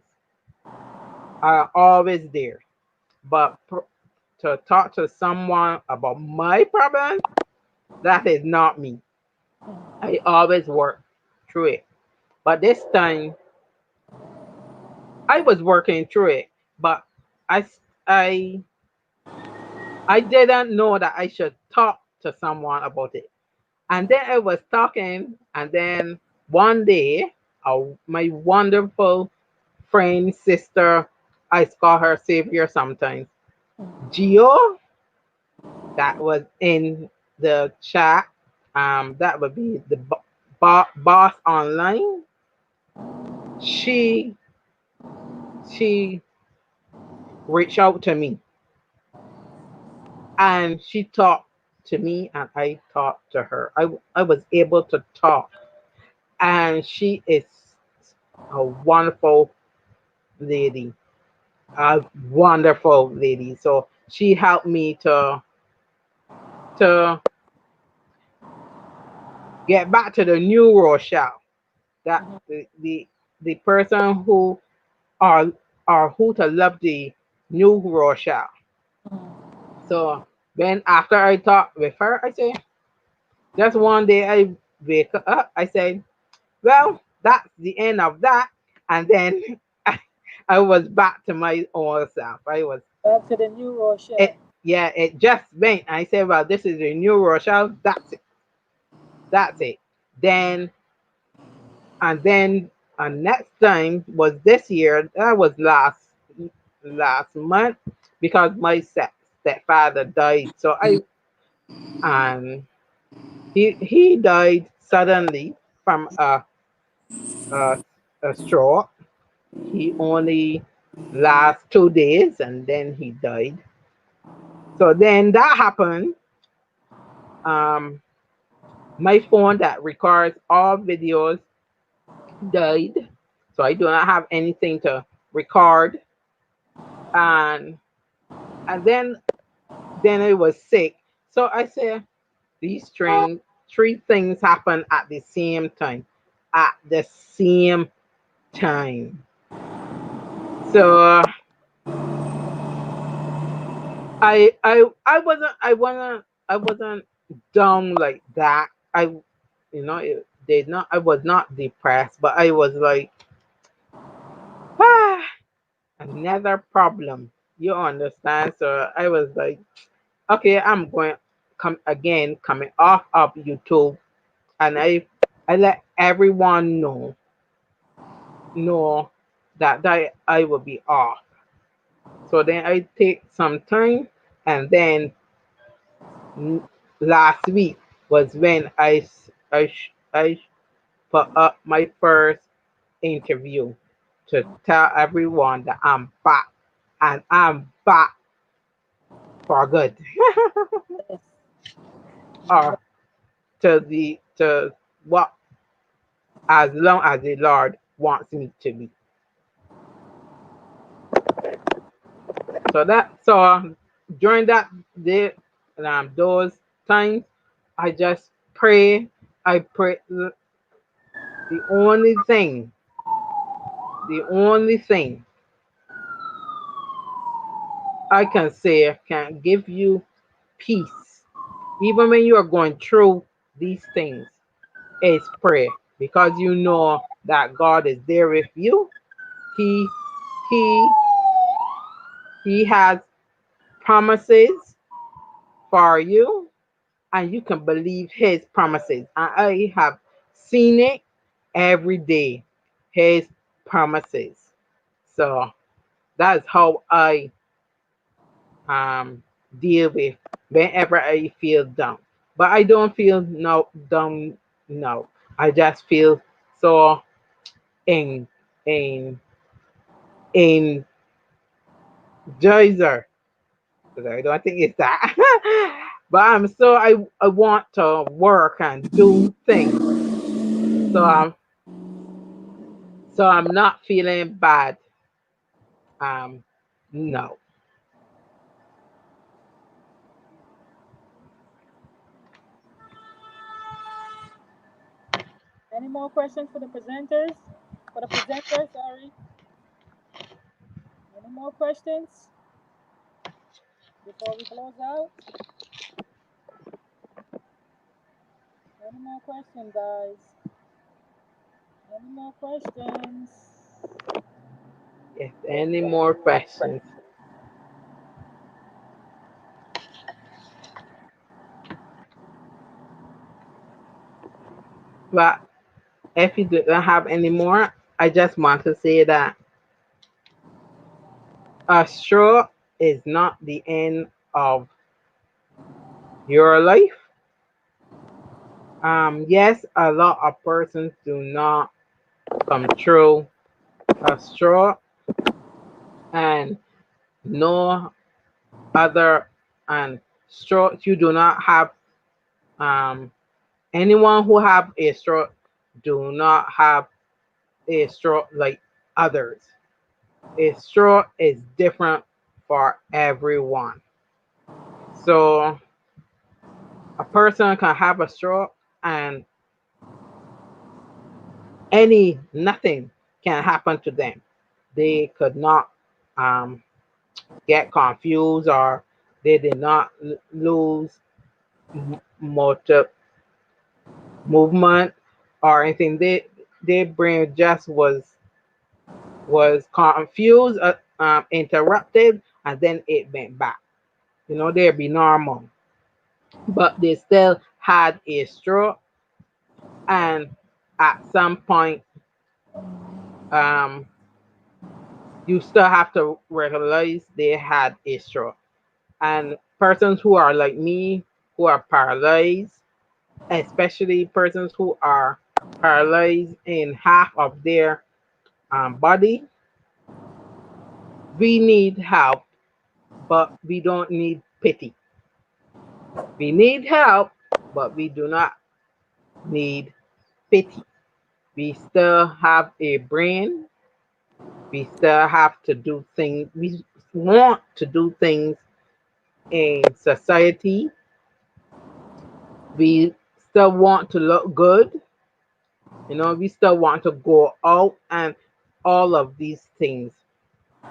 are always there. But to talk to someone about my problems, that is not me. I always work through it. But this time, I was working through it, but I, I, I didn't know that I should talk to someone about it. And then I was talking, and then one day, my wonderful friend, sister, I call her savior sometimes, Gio, that was in the chat. That would be the boss online. She she reached out to me and she talked to me and I talked to her. I was able to talk, and she is a wonderful lady, a wonderful lady. So she helped me to get back to the new Rochelle, that Mhm. the person who are who to love the new Rochelle. Mhm. So then after I talked with her, I say just one day I wake up, I say, well, that's the end of that. And then I was back to my old self. I was Back to the new it Rochelle. yeah, it just went. I said, well, this is the new Rochelle, that's it. That's it. Then and then next time was this year. That was last month because my stepfather died. So I and he died suddenly from a a stroke. He only last 2 days and then he died. So then that happened. Um, my phone that records all videos died, so I do not have anything to record. And and then I was sick. So I said these three things happen at the same time. At the same time. So I wasn't down like that. They not I was not depressed, but I was like, ah, another problem. You understand? So I was like, okay, I'm going come again coming off of YouTube, and I let everyone know that I will be off. So then I take some time, and then n- last week was when I put up my first interview to tell everyone that I'm back, and I'm back for good. Yes. You Or to what, as long as the Lord wants me to be. So during that day, those times, I just pray. I pray. The only thing, the only thing I can say can give you peace, even when you are going through these things, is pray, because you know that God is there with you. He he he has promises for you, and you can believe his promises. And I have seen it every day, his promises. So that's how I um deal with whenever I feel down. But I don't feel no down now. I just feel so in in in joyzer. I don't think it's that. But I want to work and do things. So I'm not feeling bad. Um no. Any more questions for the presenters? For the presenter, sorry. Any more questions before we close out? Any more questions, guys? Any more questions? If any more questions, but if you don't have any more, I just want to say that a straw is not the end of your life. Yes, a lot of persons do not come through a straw, and no other and straw. You do not have um anyone who have a straw do not have a straw like others. A straw is different for everyone. So a person can have a straw and nothing can happen to them. They could not um, get confused, or they did not lose motor movement or anything. Their brain just was confused, interrupted, and then it went back. They'd be normal, but they still had a stroke, and at some point, um, you still have to realize they had a stroke. And persons who are like me, who are paralyzed, especially persons who are paralyzed in half of their body, we need help, but we don't need pity. We need help, but we do not need pity. We still have a brain. We still have to do things. We want to do things in society. We still want to look good. We still want to go out and all of these things.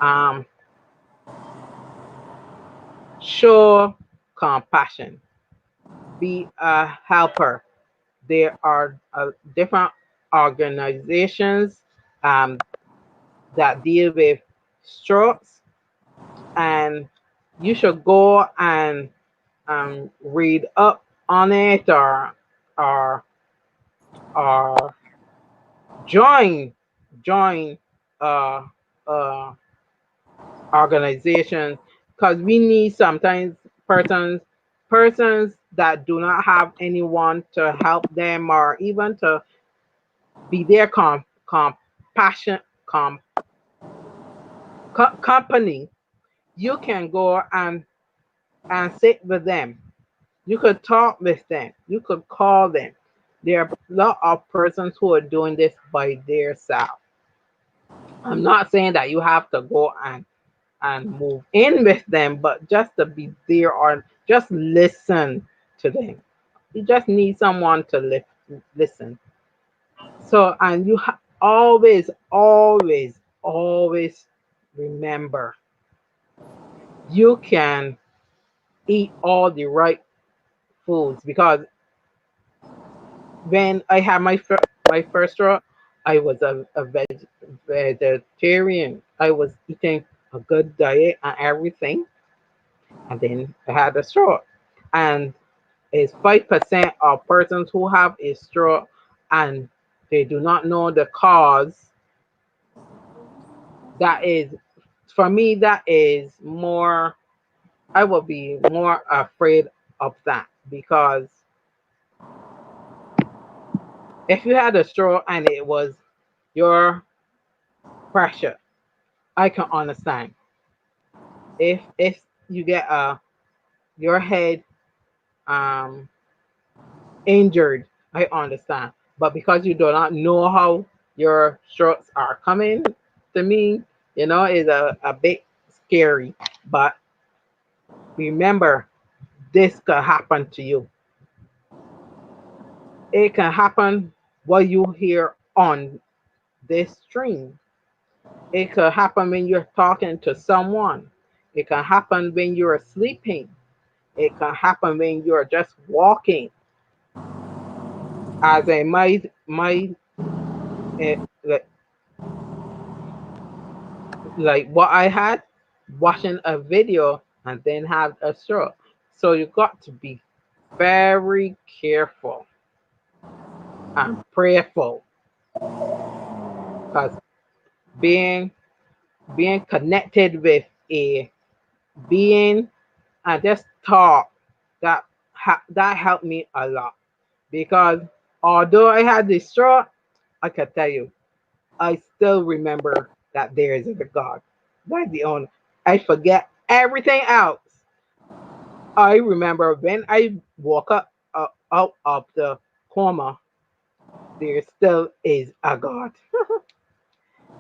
Um, show compassion. Be a helper. There are different organizations um, that deal with strokes, and you should go and read up on it, or or join uh, uh, organizations, because we need sometimes persons that do not have anyone to help them, or even to be their compassion company. You can go and sit with them. You could talk with them. You could call them. There are a lot of persons who are doing this by themselves. I'm not saying that you have to go and move in with them, but just to be there, or just listen to them. You just need someone to listen. So, and you always remember, you can eat all the right foods, because when I had my first stroke, I was a vegetarian. I was eating a good diet and everything, and then I had a stroke. And it's 5% of persons who have a stroke, and they do not know the cause. That is, for me, that is more. I would be more afraid of that, because if you had a stroke and it was your pressure, I can understand. If you get your head um injured, I understand. But because you do not know how your strokes are coming, to me, is a bit scary. But remember, this could happen to you. It can happen while you here on this stream. It could happen when you're talking to someone. It can happen when you're sleeping. It can happen when you're just walking. As a my eh, like, like what I had, watching a video and then have a stroke. So you got to be very careful and prayerful, because being being connected with a being and just talk, that helped me a lot, because although I had this stroke, I can tell you I still remember that there is a God. That's the only. I forget everything else. I remember when I woke up out of the coma, there still is a God.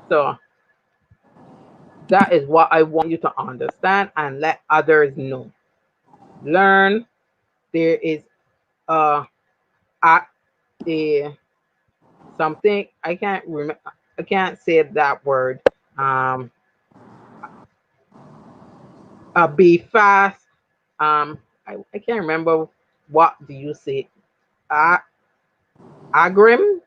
So that is what I want you to understand and let others know. Learn there is a a, a something I can't remember. I can't say that word. Um, be fast. I can't remember what do you say. Uh, Agrim.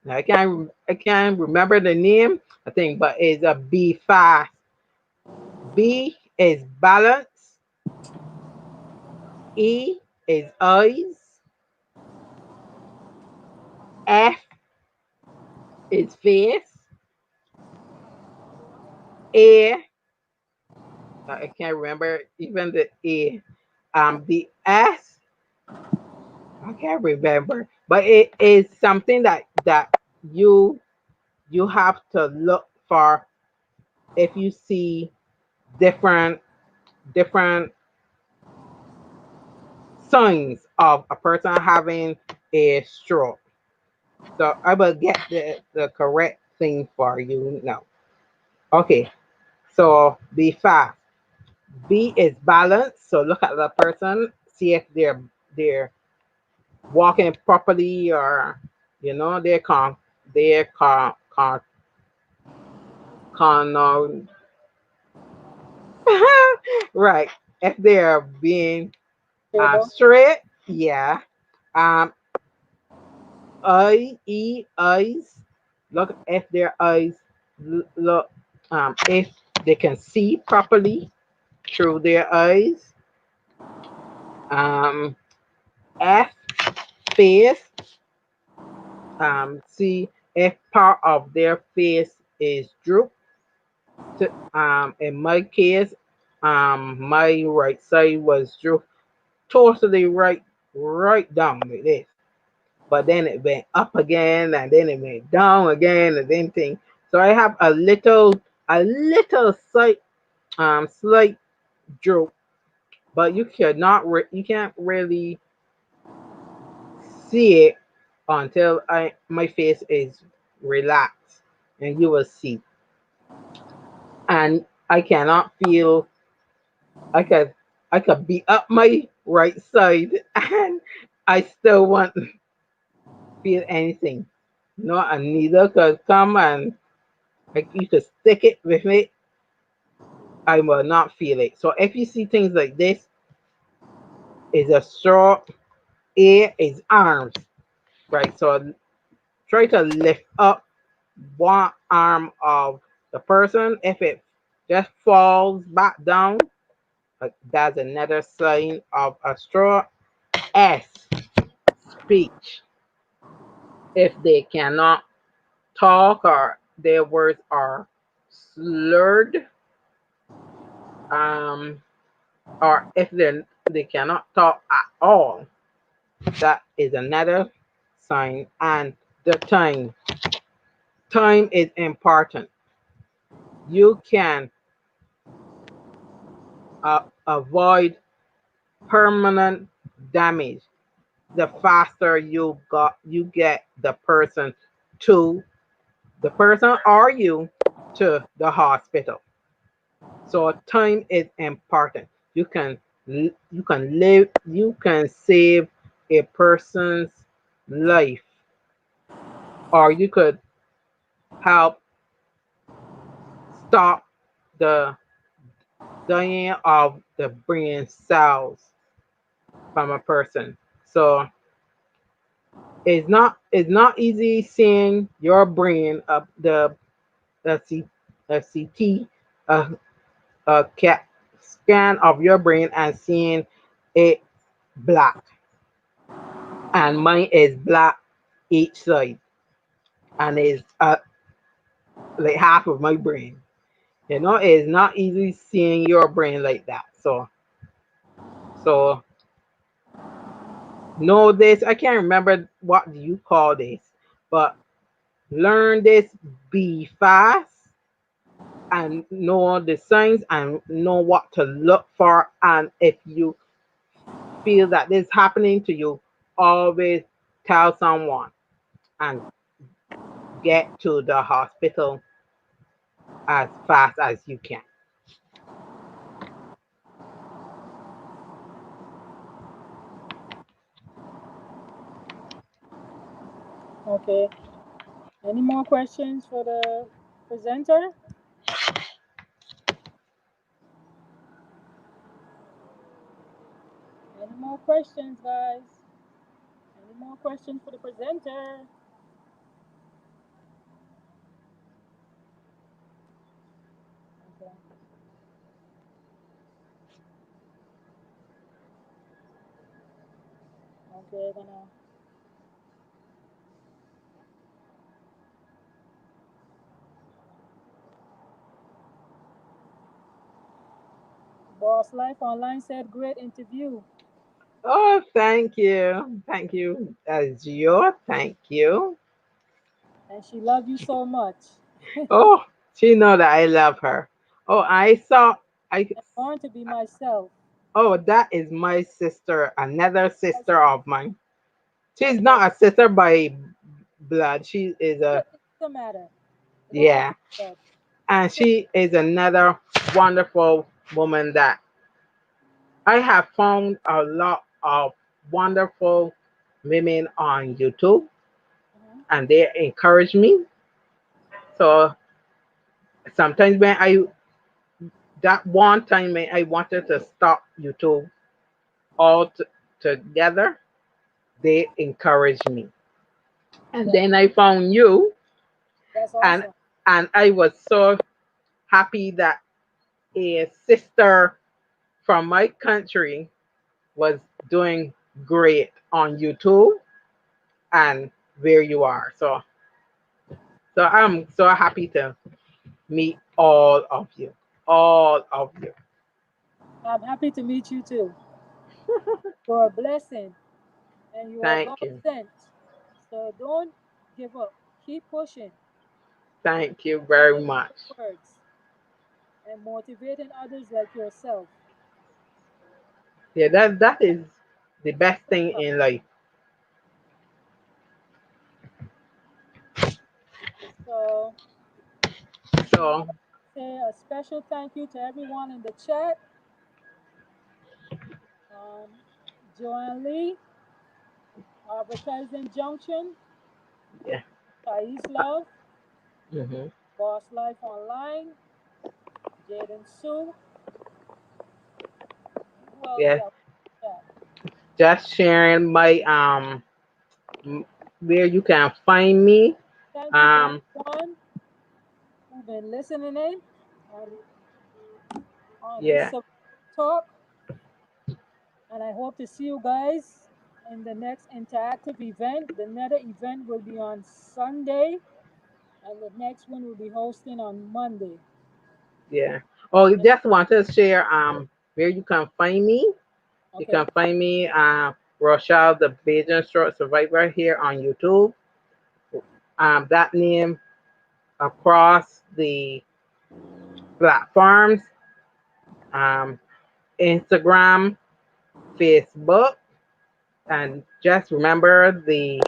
I can't remember the name. I think, but it's a be fast. B is balance. E is eyes. F is face. A, I can't remember even the A. The S, I can't remember, but it is something that you you have to look for if you see different different signs of a person having a stroke. So I will get the correct thing for you now. Okay, so be fast. B is balance. So look at the person, see if they're walking properly, or they're con right. If they're being Stable. straight, yeah. Um, eyes. Look if their eyes look if they can see properly through their eyes. Um, F, face. See if part of their face is droop. In my case, my right side was droop totally right down like this. But then it went up again, and then it went down again, and then thing. So I have a little slight droop, but you can't really see it until I my face is relaxed, and you will see. And I cannot feel. I could I could be up my right side, and I still won't feel anything. No, and neither could come and like you could stick it with me, I will not feel it. So if you see things like this, is a straw. A is arms, right? So try to lift up one arm of the person. If it just falls back down, like that's another sign of a straw. S, speech. If they cannot talk or their words are slurred, um, or if they cannot talk at all, that is another sign. And the time is important. You can avoid permanent damage the faster you get to the person or you to the hospital. So time is important. You can save a person's life, or you could help stop the dying of the brain cells from a person. So it's not easy seeing your brain up the C, a CT, a CAT scan of your brain and seeing it black, and mine is black each side, and it's like half of my brain. It's not easy seeing your brain like that. So know this. I can't remember what you call this, but learn this. Be fast and know the signs and know what to look for. And if you feel that this is happening to you, always tell someone and get to the hospital as fast as you can. Okay. Any more questions for the presenter? Any more questions, guys? Any more questions for the presenter? Okay. Okay, gonna Boss Life Online said great interview. Oh, thank you. Thank you, Azure. Thank you. And she loved you so much. Oh, she know that I love her. Oh, I And born to be myself. oh, that is my sister, another That's sister of mine. She's that's what not a sister by blood. She is a, it doesn't matter. It don't have to yeah, be blood. and Sis- she is another wonderful woman that I have found a lot of wonderful women on YouTube, mhm. and they encourage me. So sometimes when I that one time when I wanted to stop YouTube all together, they encouraged me. And That, then I found you, that's and awesome. I was so happy that a sister from my country was doing great on YouTube and where you are. So I'm so happy to meet all of you. All of you. I'm happy to meet you too. You're a blessing and you are God Thank you. sent. So don't give up. Keep pushing, Thank you spreading very much. the words, and motivating others like yourself. Yeah, that is the best thing in life. So I would So like to say a special thank you to everyone in the chat. Um, Joanne Lee, Advertising Junction, yeah. Thais Love, Hmm. Boss Life Online, Jaden Sue. Who else Yeah. that was in the chat? Just sharing my m- where you can find me. Thank you to Um everyone who've been listening in on, on this yeah, survival talk. And I hope to see you guys in the next interactive event. The another event will be on Sunday, and the next one will be hosting on Monday. yeah. Oh, just want to share where you can find me. You Okay. can find me Rochelle the Bajan Short Survivor here on YouTube. That name across the platforms, um, Instagram, Facebook, and just remember the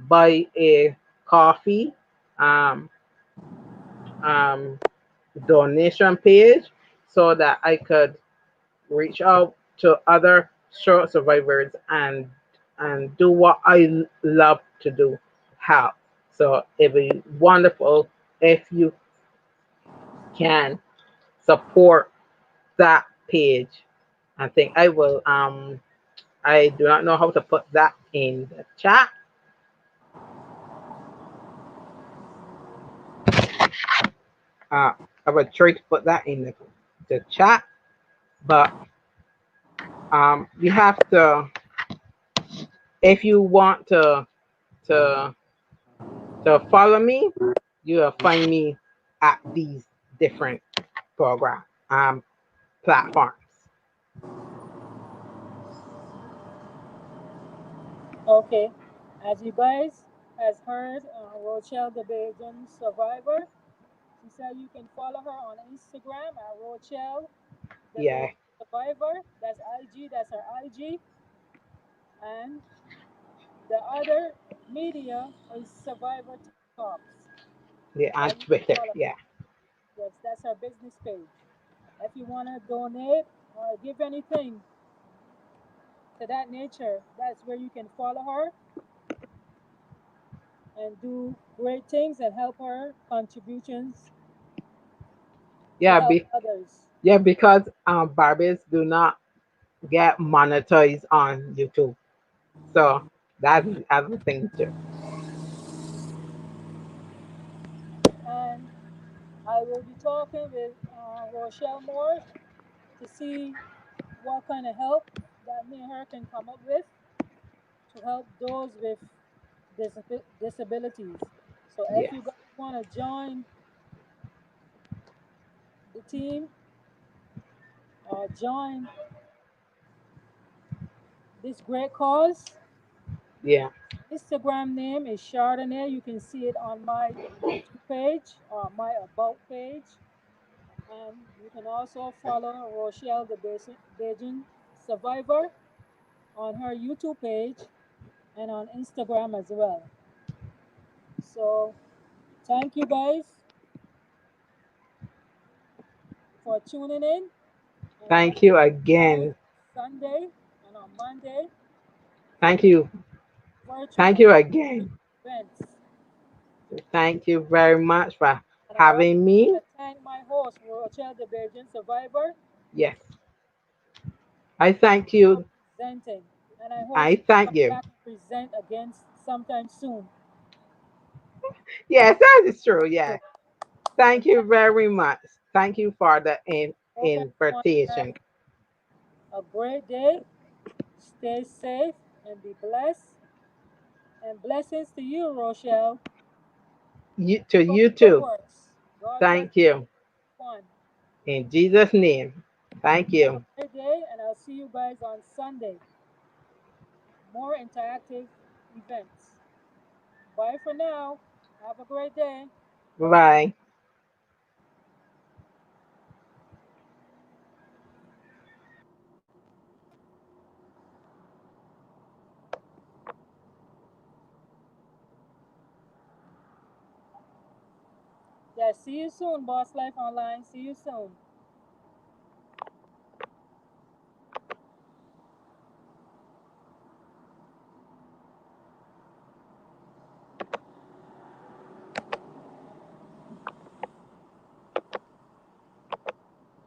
buy a coffee um, um, donation page so that I could reach out to other short survivors and do what I love to do, help. So it'd be wonderful if you can support that page. I think I will. I do not know how to put that in the chat. Uh, I will try to put that in the chat, but you have to, if you want to to follow me, you will find me at these different program platforms. Okay. As you guys has heard, Rochelle the Bajan survivor. She said you can follow her on Instagram at Rochelle the Yeah, Bajan survivor. That's IG. That's her IG. And the other media is Survivor Talks. yeah, That you on can Twitter. follow. Yeah, Yes, that's her business page. If you want to donate or give anything to that nature, that's where you can follow her and do great things and help her contributions to yeah, help others. yeah, because Barbies do not get monetized on YouTube, so that's the other thing too. And I will be talking with Rochelle more to see what kind of help that me and her can come up with to help those with disabilities. So if Yes, you guys want to join the team or join this great cause, yeah, Instagram name is Chardonnay. You can see it on my YouTube page or my About page. And you can also follow Rochelle the Bajan Survivor on her YouTube page and on Instagram as well. So thank you guys for tuning in. And I thank will you see you guys again. Sunday and on Monday Thank you, virtual thank and you live again. events. Thank you very much for And I also having want me. to thank my host, Rochelle the Bajan Survivor, Yes, I thank for you. presenting. And I hope I she will thank come you. back and present again sometime soon. Yes, that is true. Yeah. So, so Thank you thank you. very much. Thank you for the Hope everyone have invitation. a great day. Stay safe and be blessed. And blessings to you, Rochelle. To Keep up you the good too. works. God bless Thank you. everyone. In Jesus' name. Thank Have a you. great day, and I'll see you guys on Sunday. More interactive events. Bye for now. Have a great day. Bye bye. Yeah, see you soon, Boss Life Online. See you soon.